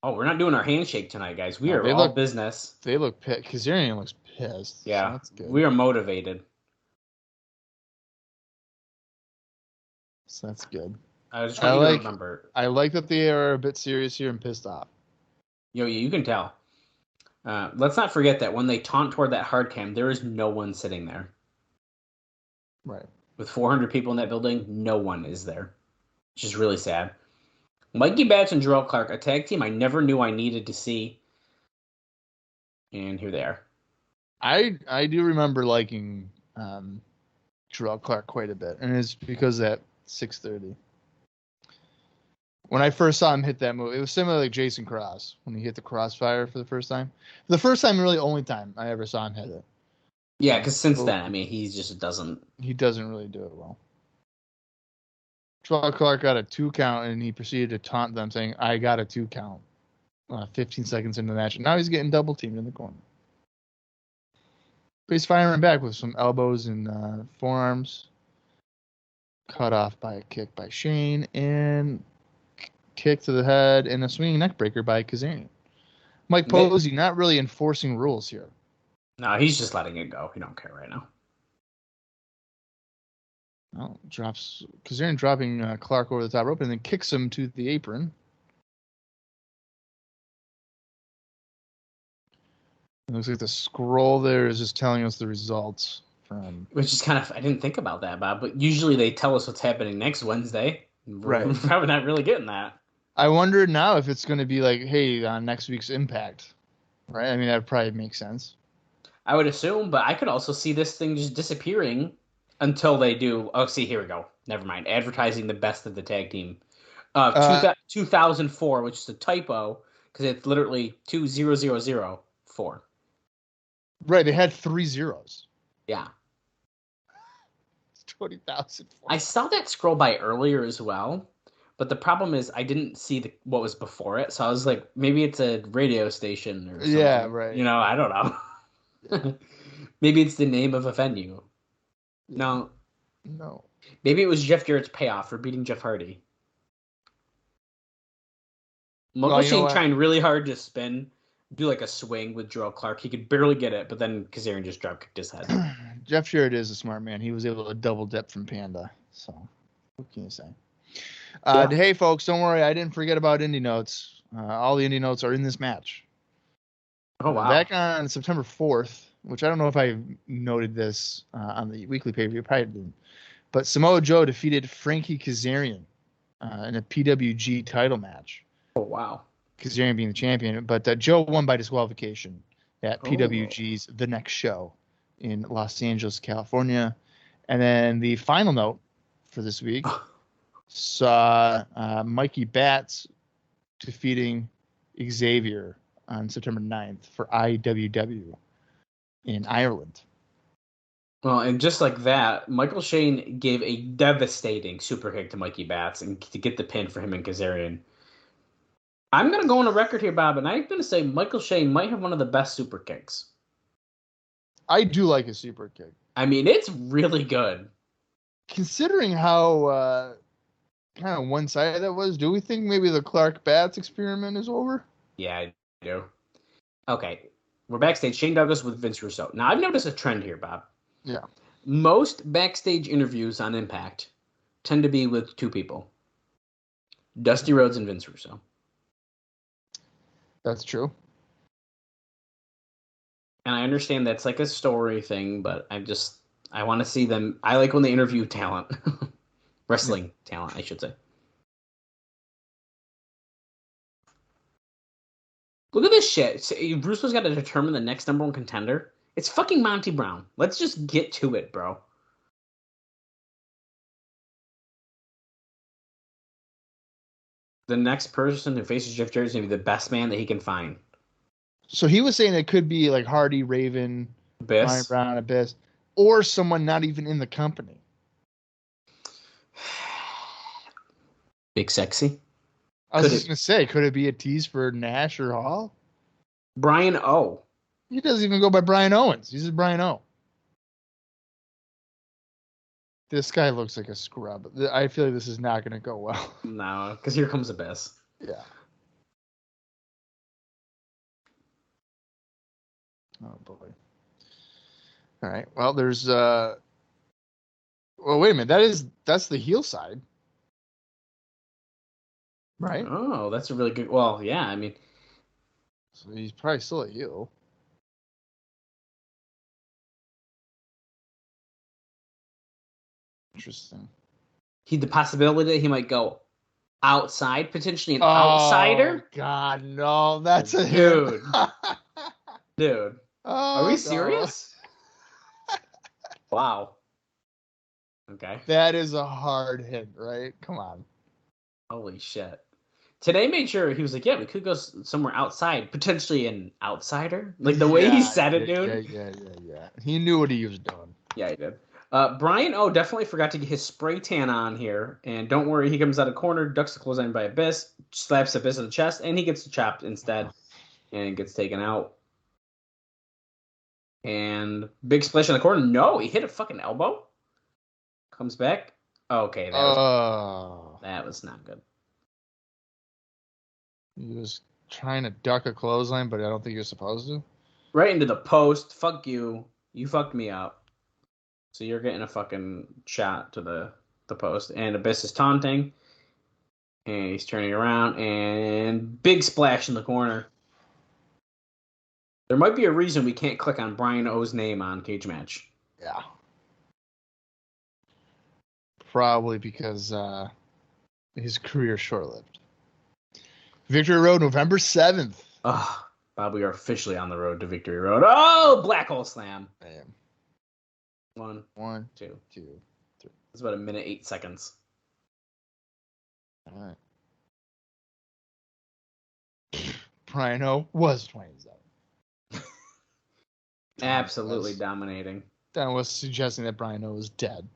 Oh, we're not doing our handshake tonight, guys. We are all business. They look pissed. Kazarian looks pissed. Yeah, so that's good. We are motivated. So that's good. I just want you to remember. I like that they are a bit serious here and pissed off. You can tell. Let's not forget that when they taunt toward that hard cam, there is no one sitting there. Right. With 400 people in that building, no one is there. Which is really sad. Mikey Batch and Jarrell Clark, a tag team I never knew I needed to see. And here they are. I do remember liking Jarrell Clark quite a bit, and it's because at 6:30. When I first saw him hit that move, it was similar like Jason Cross when he hit the crossfire for the first time. The first time, really, only time I ever saw him hit it. Yeah, because since then, I mean, he just doesn't. He doesn't really do it well. Jarrell Clark got a 2 count, and he proceeded to taunt them, saying, "I got a 2 count." 15 seconds into the match, and now he's getting double teamed in the corner. But he's firing back with some elbows and forearms. Cut off by a kick by Shane, and kick to the head, and a swinging neck breaker by Kazarian. Mike Posey not really enforcing rules here. No, he's just letting it go. He don't care right now. Oh, Kazarian dropping Clark over the top rope and then kicks him to the apron. It looks like the scroll there is just telling us the results from. Which is kind of, I didn't think about that, Bob, but usually they tell us what's happening next Wednesday. Right. We're probably not really getting that. I wonder now if it's going to be like, hey, on next week's Impact, right? I mean, that would probably make sense. I would assume, but I could also see this thing just disappearing until they do. Oh, see, here we go. Never mind. Advertising the best of the tag team. 2004, which is a typo because it's literally 2004. Right, they had 3 zeros. Yeah. It's 20,000. I saw that scroll by earlier as well, but the problem is I didn't see what was before it, so I was like, maybe it's a radio station or something. Yeah, right. You know, I don't know. Maybe it's the name of a venue. No. Maybe it was Jeff Jarrett's payoff for beating Jeff Hardy. Michael Shane trying really hard to spin, do like a swing with Jarrell Clark. He could barely get it, but then Kazarian just drop kicked his head. Jeff Jarrett is a smart man. He was able to double dip from Panda. So, what can you say? Hey, folks, don't worry. I didn't forget about Indie Notes. All the Indie Notes are in this match. Oh, wow. Back on September 4th, which I don't know if I noted this on the weekly pay-per-view, probably didn't. But Samoa Joe defeated Frankie Kazarian in a PWG title match. Oh, wow. Kazarian being the champion. But Joe won by disqualification at PWG's The Next Show in Los Angeles, California. And then the final note for this week saw Mikey Batts defeating Xavier on September 9th for IWW in Ireland. Well, and just like that, Michael Shane gave a devastating super kick to Mikey Batts and to get the pin for him and Kazarian. I'm going to go on a record here, Bob, and I'm going to say Michael Shane might have one of the best super kicks. I do like a super kick. I mean, it's really good. Considering how kind of one-sided that was, do we think maybe the Clark Batts experiment is over? Yeah, I do. Okay, we're backstage. Shane Douglas with Vince Russo. Now, I've noticed a trend here, Bob. Yeah. Most backstage interviews on Impact tend to be with 2 people. Dusty Rhodes and Vince Russo. That's true. And I understand that's like a story thing, but I want to see them. I like when they interview talent. Wrestling talent, I should say. Look at this shit. Russo's got to determine the next number 1 contender. It's fucking Monty Brown. Let's just get to it, bro. The next person who faces Jeff Jarrett is going to be the best man that he can find. So he was saying it could be like Hardy, Raven, Abyss. Ryan Brown, Abyss, or someone not even in the company. Big Sexy. I was just going to say, could it be a tease for Nash or Hall? Brian O. He doesn't even go by Brian Owens. He's just Brian O. This guy looks like a scrub. I feel like this is not going to go well. No, because here comes Abyss. Yeah. Oh, boy. All right. Well, there's... Well, wait a minute. That's the heel side. Right? Oh, that's a really good. Well, yeah. I mean, So he's probably still a heel. Interesting. the possibility that he might go outside, potentially an Oh, outsider. God, no. That's a Dude. hit. Dude, are Oh, we no. serious? Wow. Okay. That is a hard hit, right? Come on. Holy shit. Today made sure he was like, yeah, we could go somewhere outside, potentially an outsider. Like the way he said it, dude. Yeah. He knew what he was doing. Yeah, he did. Brian O definitely forgot to get his spray tan on here. And don't worry, he comes out of corner, ducks the clothesline by Abyss, slaps Abyss in the chest, and he gets chopped instead and gets taken out. And big splash in the corner. No, he hit a fucking elbow. Comes back. Okay, that was not good. He was trying to duck a clothesline, but I don't think he was supposed to. Right into the post. Fuck you. You fucked me up. So you're getting a fucking shot to the post. And Abyss is taunting. And he's turning around. And big splash in the corner. There might be a reason we can't click on Brian O's name on Cage Match. Yeah. Probably because his career short-lived. Victory Road, November 7th. Oh, Bob, we are officially on the road to Victory Road. Oh, black hole slam. Damn. 1, 2, 3. It's about 1:08. All right. Brian O was 27. Absolutely dominating. That was suggesting that Brian O was dead.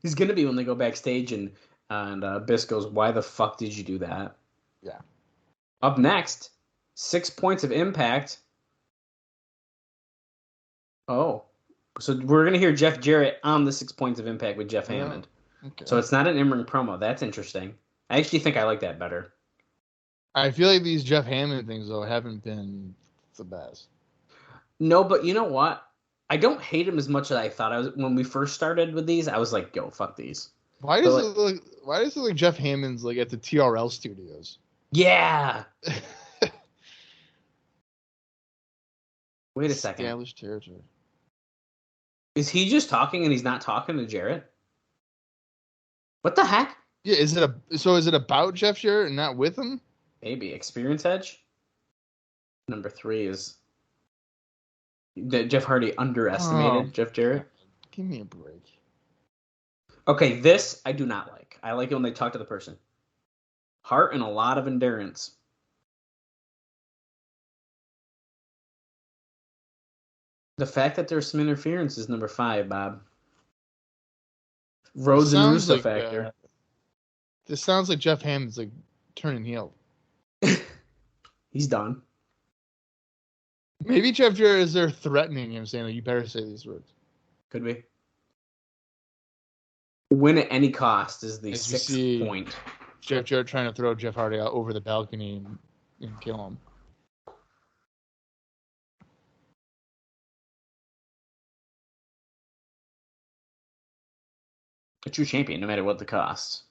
He's gonna be when they go backstage and Biss goes, "Why the fuck did you do that?" Yeah. Up next, 6 points of impact. Oh, so we're gonna hear Jeff Jarrett on the 6 points of impact with Jeff Hammond. Okay. So it's not an in-ring promo. That's interesting. I actually think I like that better. I feel like these Jeff Hammond things though haven't been the best. No, but you know what? I don't hate him as much as I thought I was when we first started with these. I was like, "Yo, fuck these." Why does it look like Jeff Hammond's like at the TRL studios? Yeah. Wait a second. Established territory. Is he just talking and he's not talking to Jarrett? What the heck? Yeah, is it about Jeff Jarrett and not with him? Maybe Experience Edge. Number 3 is that Jeff Hardy underestimated Jeff Jarrett. Give me a break. Okay, this I do not like. I like it when they talk to the person. Heart and a lot of endurance. The fact that there's some interference is number 5, Bob. Rhodes and Russo factor. This sounds like Jeff Hammond's like turning heel. He's done. Maybe Jeff Jarrett is there threatening him, saying like, "You better say these words." Could be. Win at any cost is the As you 6th point. Jeff Jarrett trying to throw Jeff Hardy out over the balcony and kill him. A true champion, no matter what the cost.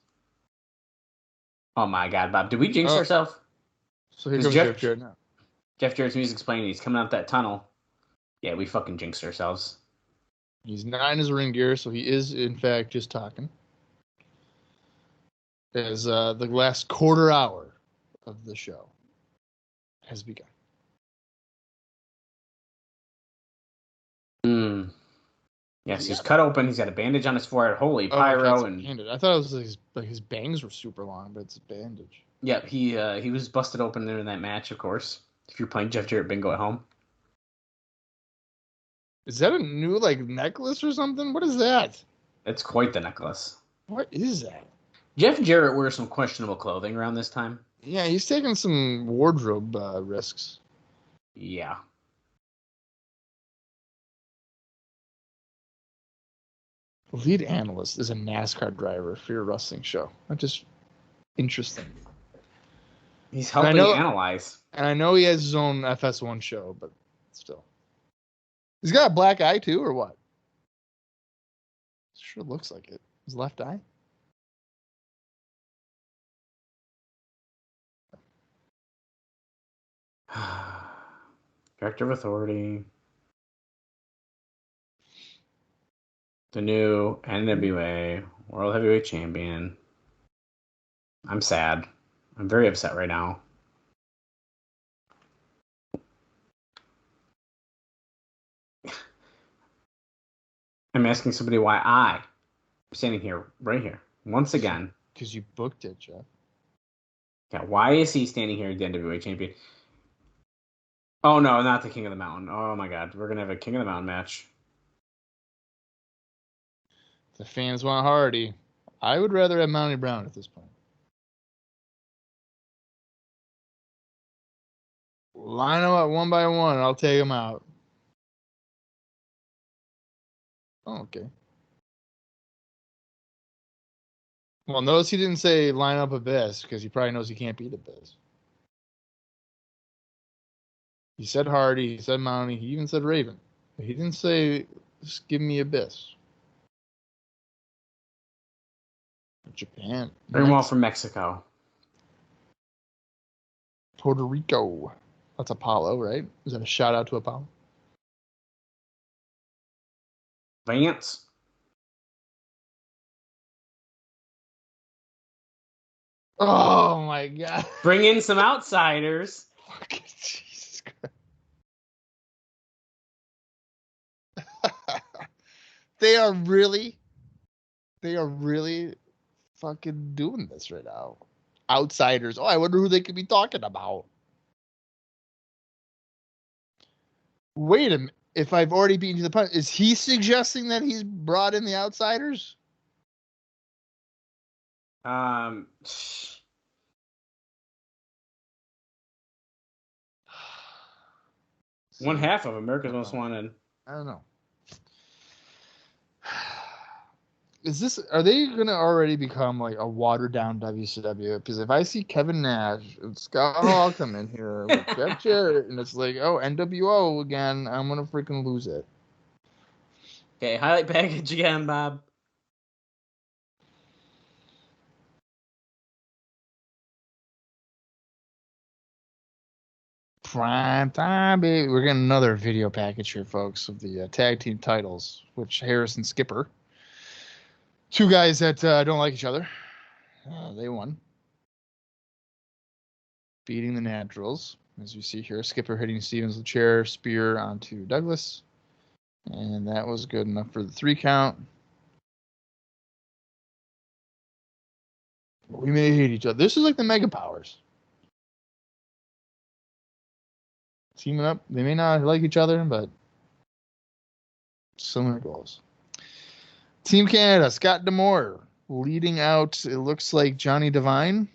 Oh my God, Bob! Did we jinx ourselves? So here comes Jeff Jarrett now. Jeff Jarrett's music's playing. He's coming out that tunnel. Yeah, we fucking jinxed ourselves. He's not in his ring gear, so he is in fact just talking. As the last quarter hour of the show has begun. Yes, he's cut open. He's got a bandage on his forehead. Holy pyro! And I thought it was his bangs were super long, but it's a bandage. Yeah, he was busted open there in that match, of course. If you're playing Jeff Jarrett bingo at home. Is that a new necklace or something? What is that? It's quite the necklace. What is that? Jeff Jarrett wears some questionable clothing around this time. Yeah, he's taking some wardrobe risks. Yeah. The lead analyst is a NASCAR driver for your wrestling show. That's just interesting. He's helping analyze. And I know he has his own FS1 show, but still. He's got a black eye too, or what? Sure looks like it. His left eye? Director of Authority. The new NWA World Heavyweight Champion. I'm sad. I'm very upset right now. I'm asking somebody why I'm standing here, right here, once again. Because you booked it, Jeff. Yeah, why is he standing here, the NWA champion? Oh, no, not the King of the Mountain. Oh, my God. We're going to have a King of the Mountain match. The fans want Hardy. I would rather have Monty Brown at this point. Line them up one by one, and I'll take them out. Oh, okay. Well, notice he didn't say line up Abyss, because he probably knows he can't beat Abyss. He said Hardy, he said Mounty, he even said Raven. But he didn't say, just give me Abyss. Japan. Bring them all from Mexico. Puerto Rico. That's Apollo, right? Is that a shout out to Apollo? Vance. Oh my God. Bring in some outsiders. Fucking Jesus Christ. They are really fucking doing this right now. Outsiders. Oh, I wonder who they could be talking about. Wait a minute. If I've already beaten you to the punch, is he suggesting that he's brought in the outsiders? One half of America's Most Wanted. I don't know. Are they gonna already become like a watered down WCW? Because if I see Kevin Nash and Scott Hall come in here with Jeff Jarrett, and it's like, oh, NWO again, I'm gonna freaking lose it. Okay, highlight package again, Bob. Prime time, baby. We're getting another video package here, folks, of the tag team titles, which Harris and Skipper, two guys that don't like each other, they won. Beating the Naturals, as you see here. Skipper hitting Stevens with a chair, spear onto Douglas. And that was good enough for the 3 count. We may hate each other. This is like the Mega Powers. Teaming up. They may not like each other, but similar goals. Team Canada, Scott D'Amore leading out, it looks like Johnny Devine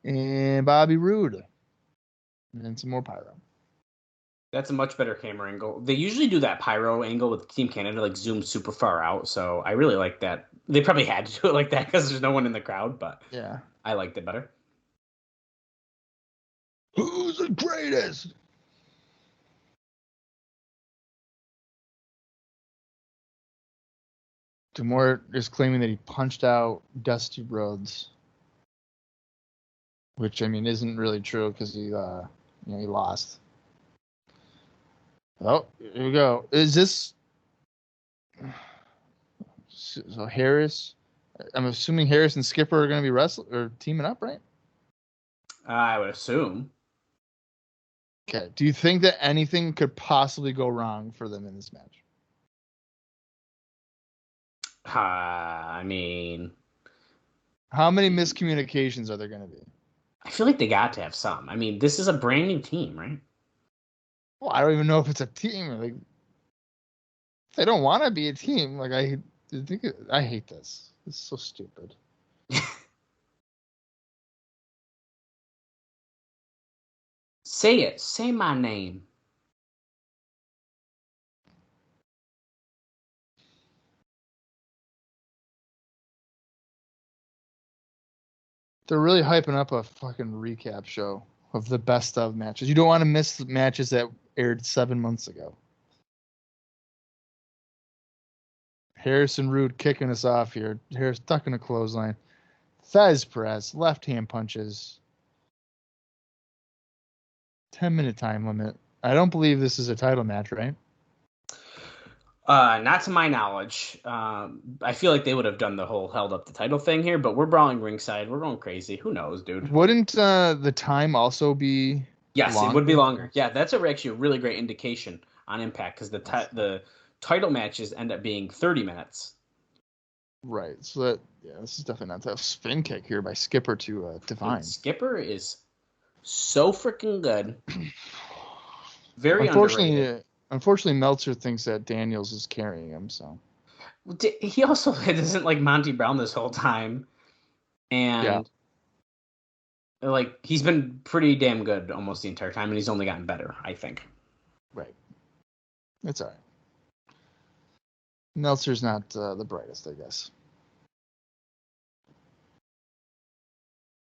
and Bobby Roode. And some more pyro. That's a much better camera angle. They usually do that pyro angle with Team Canada, like zoom super far out. So I really like that. They probably had to do it like that because there's no one in the crowd, but Yeah. I liked it better. Who's the greatest? D'Amore is claiming that he punched out Dusty Rhodes, which I mean isn't really true because he lost. Oh, here we go. Is this so? Harris? I'm assuming Harris and Skipper are going to be wrestling or teaming up, right? I would assume. Okay. Do you think that anything could possibly go wrong for them in this match? I mean, How many miscommunications are there going to be? I feel like they got to have some. I mean, this is a brand new team, right? Well, I don't even know if it's a team. Like, if they don't want to be a team, like I hate this. It's so stupid. Say it. Say my name. They're really hyping up a fucking recap show of the best of matches. You don't want to miss the matches that aired 7 months ago. Harrison Roode kicking us off here. Harris tucking a clothesline. Fez press, left hand punches. 10-minute time limit. I don't believe this is a title match, right? Not to my knowledge. I feel like they would have done the whole held up the title thing here, but we're brawling ringside. We're going crazy. Who knows, dude? Wouldn't the time also be Yes, longer? it would be longer. Yeah, that's actually a really great indication on Impact because the title matches end up being 30 minutes. Right. So that this is definitely not a tough spin kick here by Skipper to Divine. Dude, Skipper is so freaking good. Very Unfortunately, underrated. Unfortunately, Meltzer thinks that Daniels is carrying him. So He also isn't like Monty Brown this whole time, and like he's been pretty damn good almost the entire time, and he's only gotten better, I think. Right. It's all right. Meltzer's not the brightest, I guess.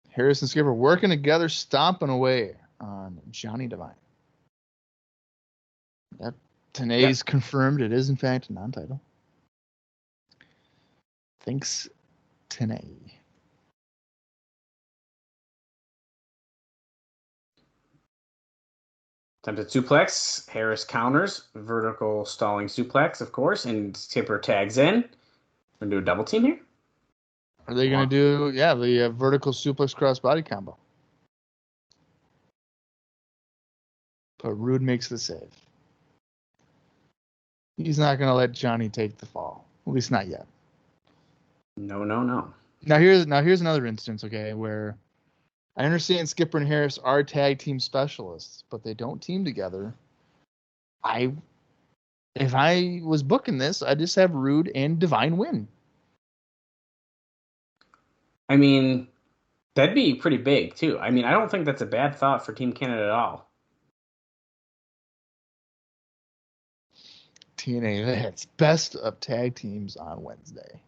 Harris and Skipper working together, stomping away on Johnny Divine. That Tenay's confirmed it is, in fact, a non-title. Thanks, Tenay. Attempted suplex. Harris counters. Vertical stalling suplex, of course, and Skipper tags in. We're going to do a double team here. Are they going to do, the vertical suplex crossbody combo? But Rude makes the save. He's not going to let Johnny take the fall. At least not yet. No. Now here's another instance, okay, where I understand Skipper and Harris are tag team specialists, but they don't team together. If I was booking this, I'd just have Rude and Divine win. I mean, that'd be pretty big, too. I mean, I don't think that's a bad thought for Team Canada at all. TNA, that's best of tag teams on Wednesday.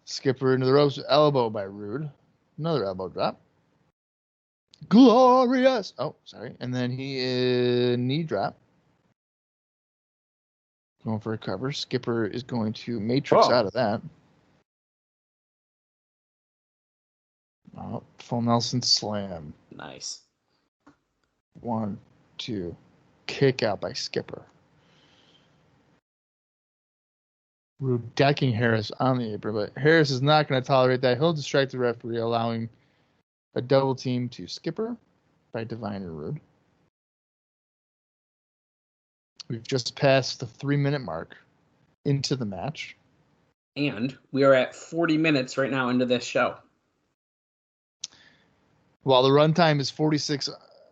Skipper into the ropes, elbow by Rude. Another elbow drop. Glorious. Oh, sorry. And then he knee drop. Going for a cover. Skipper is going to matrix out of that. Oh, full Nelson slam. Nice. 1, 2. Kick out by Skipper. Rude decking Harris on the apron, but Harris is not going to tolerate that. He'll distract the referee, allowing a double team to Skipper by Divine and Rude. We've just passed the 3-minute mark into the match. And we are at 40 minutes right now into this show. While the runtime is 46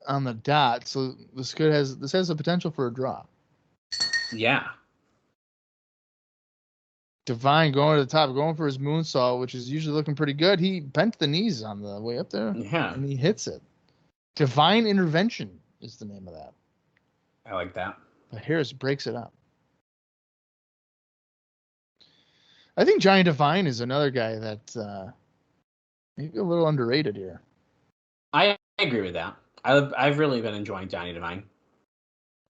on the dot, so this has the potential for a draw. Yeah. Divine going to the top, going for his moonsault, which is usually looking pretty good. He bent the knees on the way up there. Yeah. And he hits it. Divine intervention is the name of that. I like that. But Harris breaks it up. I think Johnny Divine is another guy that maybe a little underrated here. I agree with that. I've really been enjoying Johnny Divine.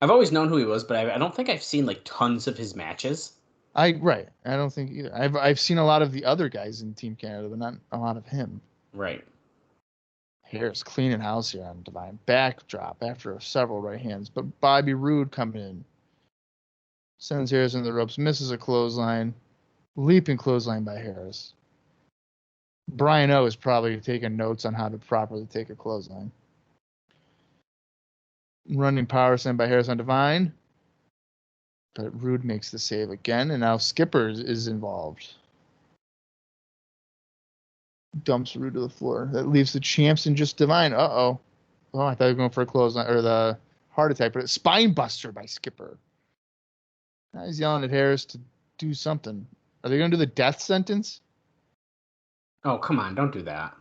I've always known who he was, but I don't think I've seen like tons of his matches. I don't think either. I've seen a lot of the other guys in Team Canada, but not a lot of him. Right. Harris cleaning house here on Divine. Backdrop after several right hands, but Bobby Roode coming in. Sends Harris into the ropes, misses a clothesline. Leaping clothesline by Harris. Brian O is probably taking notes on how to properly take a clothesline. Running power send by Harris on Divine. But Rude makes the save again, and now Skipper is involved. Dumps Rude to the floor. That leaves the champs and just Divine. Uh-oh. Oh, I thought he was going for a clothesline, or the heart attack, but it's spine buster by Skipper. Now he's yelling at Harris to do something. Are they going to do the death sentence? Oh, come on. Don't do that.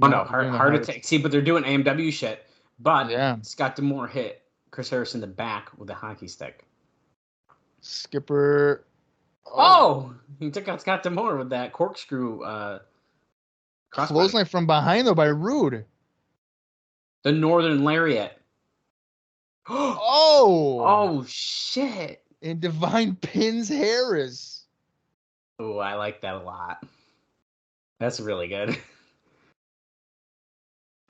Oh, no. Heart attack. See, but they're doing AMW shit. But Scott D'Amore hit Chris Harris in the back with a hockey stick. Skipper. Oh! He took out Scott D'Amore with that corkscrew clothesline from behind, though, by Rude. The Northern Lariat. Oh! Oh, shit. And Divine pins Harris. Oh, I like that a lot. That's really good.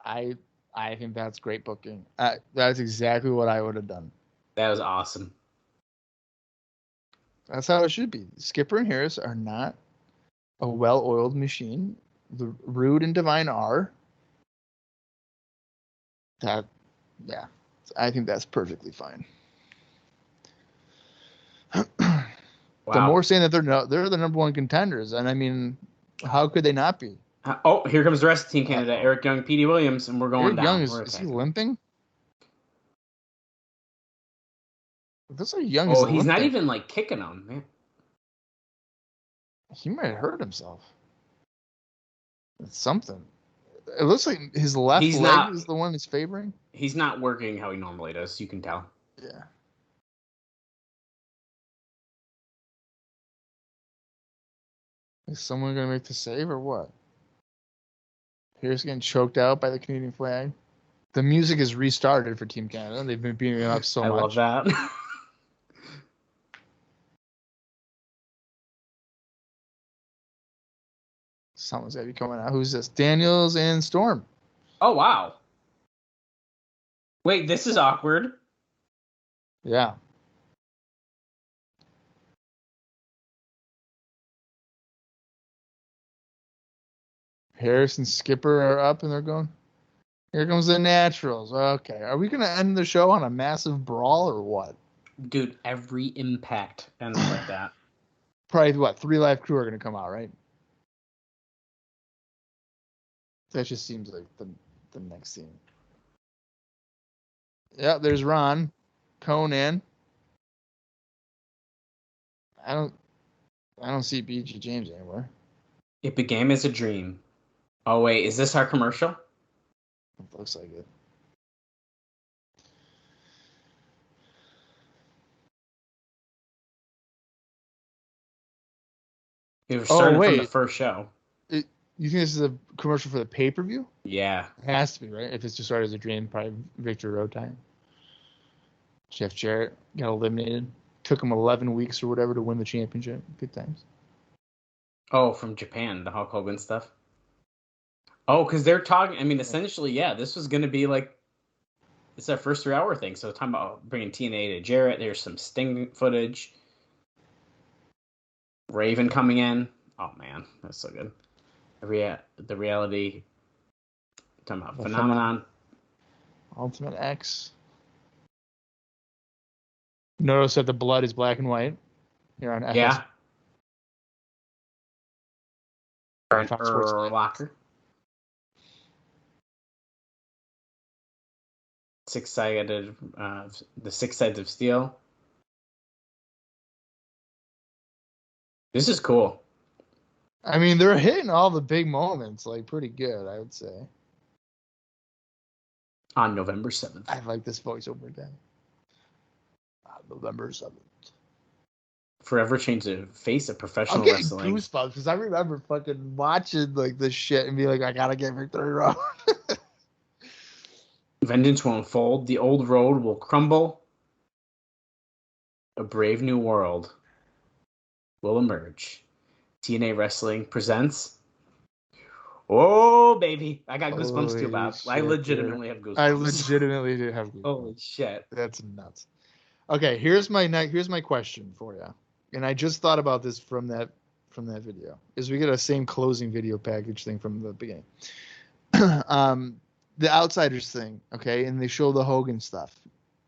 I I think that's great booking. That's exactly what I would have done. That was awesome. That's how it should be. Skipper and Harris are not a well-oiled machine. The Rude and Divine are. I think that's perfectly fine. Wow. The more saying that they're the number one contenders, and I mean, how could they not be? Here comes the rest of Team Canada. Eric Young, Petey Williams, and we're going Eric down. Young is he limping? This is Young. Oh, he's not even like kicking them, man. He might have hurt himself. It's something. It looks like his left leg is the one that's favoring. He's not working how he normally does. You can tell. Yeah. Is someone going to make the save or what? Here's getting choked out by the Canadian flag. The music is restarted for Team Canada. They've been beating it up so much. I love that. Someone's got to be coming out. Who's this? Daniels and Storm. Oh, wow. Wait, this is awkward. Yeah. Harris and Skipper are up and they're going. Here comes the Naturals. Okay. Are we going to end the show on a massive brawl or what? Dude, every impact ends like that. Probably, what, 3 live crew are going to come out, right? That just seems like the next scene. Yeah, there's Ron. Conan. I don't see BG James anywhere. It began as a dream. Oh, wait, is this our commercial? It looks like it. It was starting wait. from the first show. You think this is a commercial for the pay-per-view? Yeah. It has to be, right? If it's just started as a dream, probably Victor Road time. Jeff Jarrett got eliminated. Took him 11 weeks or whatever to win the championship. Good times. Oh, from Japan, the Hulk Hogan stuff. Oh, because they're talking. I mean, essentially, yeah, this was going to be like, it's their first 3-hour thing. So talking about bringing TNA to Jarrett. There's some Sting footage. Raven coming in. Oh man, that's so good. The reality. Talking about Phenomenon. Ultimate X. Notice that the blood is black and white. Here on FS. Yeah. Locker. 6-sided, the 6 sides of steel. This is cool. I mean, they're hitting all the big moments, like, pretty good, I would say. On November 7th. I like this voiceover guy. November 7th. Forever change the face of professional I'm getting wrestling. goosebumps because I remember fucking watching like this shit and be like, I gotta get Victory Road. Vengeance will unfold. The old road will crumble. A brave new world will emerge. TNA Wrestling presents. Oh, baby. I got goosebumps too, Bob. Shit, I legitimately have goosebumps. I legitimately do have goosebumps. Holy shit. That's nuts. Okay, here's my question for you. And I just thought about this from that video. Is we get a same closing video package thing from the beginning. The Outsiders thing, okay, and they show the Hogan stuff.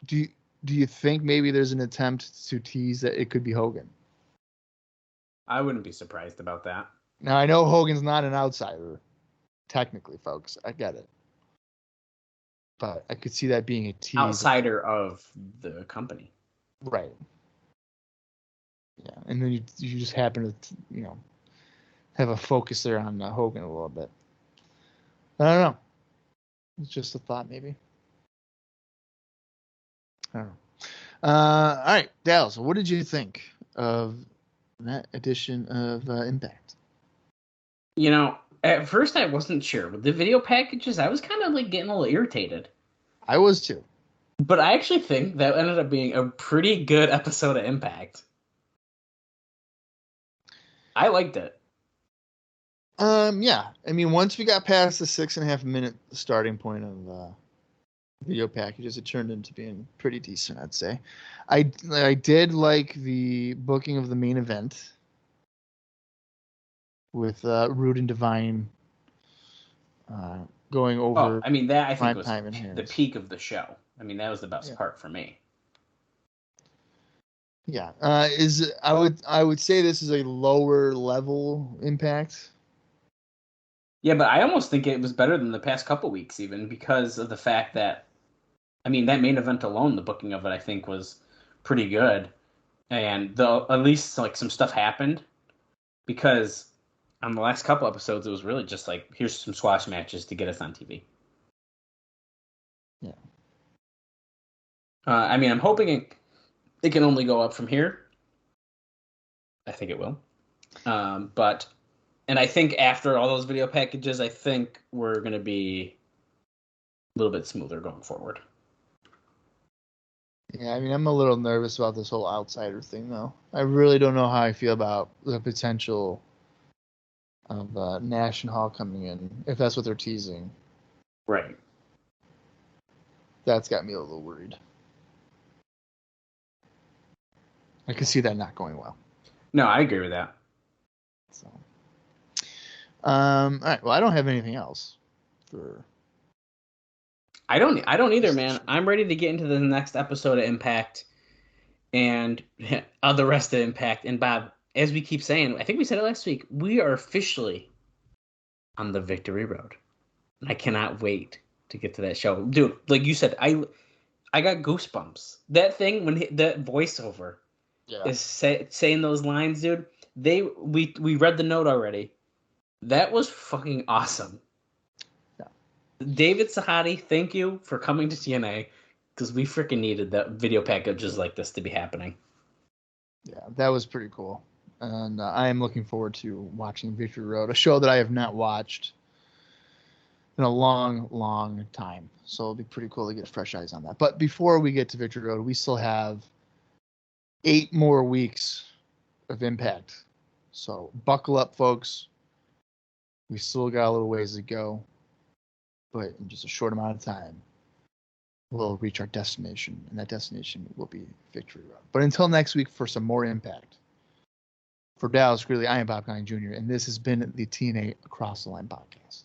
Do you think maybe there's an attempt to tease that it could be Hogan? I wouldn't be surprised about that. Now, I know Hogan's not an outsider, technically, folks. I get it. But I could see that being a tease. Outsider of the company. Right. Yeah, and then you just happen to, have a focus there on Hogan a little bit. I don't know. It's just a thought, maybe. I don't know. All right, Dallas, what did you think of that edition of Impact? At first I wasn't sure. With the video packages, I was kind of like getting a little irritated. I was too. But I actually think that ended up being a pretty good episode of Impact. I liked it. Yeah. I mean, once we got past the 6.5 minute starting point of video packages, it turned into being pretty decent, I'd say. I did like the booking of the main event with Rude and Divine going over Oh, I mean, that I think prime was time and the Harris. peak of the show. I mean, that was the best Yeah. part for me. Yeah. I would say this is a lower level Impact. Yeah, but I almost think it was better than the past couple weeks, even because of the fact that, I mean, that main event alone, the booking of it, I think was pretty good, and at least like some stuff happened because on the last couple episodes, it was really just like here's some squash matches to get us on TV. Yeah. I mean, I'm hoping it can only go up from here. I think it will. But and I think after all those video packages, I think we're going to be a little bit smoother going forward. Yeah, I mean, I'm a little nervous about this whole outsider thing, though. I really don't know how I feel about the potential of Nash and Hall coming in, if that's what they're teasing. Right. That's got me a little worried. I can see that not going well. No, I agree with that. So, all right. Well, I don't have anything else for. I don't either, man. I'm ready to get into the next episode of Impact and the rest of Impact. And Bob, as we keep saying, I think we said it last week, we are officially on the victory road. And I cannot wait to get to that show. Dude, like you said, I got goosebumps. That thing when that voiceover is saying those lines, dude. We read the note already. That was fucking awesome. Yeah. David Sahadi, thank you for coming to TNA because we freaking needed that video packages like this to be happening. Yeah, that was pretty cool. And I am looking forward to watching Victory Road, a show that I have not watched in a long, long time. So it'll be pretty cool to get fresh eyes on that. But before we get to Victory Road, we still have 8 more weeks of Impact. So buckle up, folks. We still got a little ways to go, but in just a short amount of time, we'll reach our destination, and that destination will be Victory Road. But until next week for some more Impact. For Dallas Gridley, I am Bob Colling Jr., and this has been the TNA Across the Line podcast.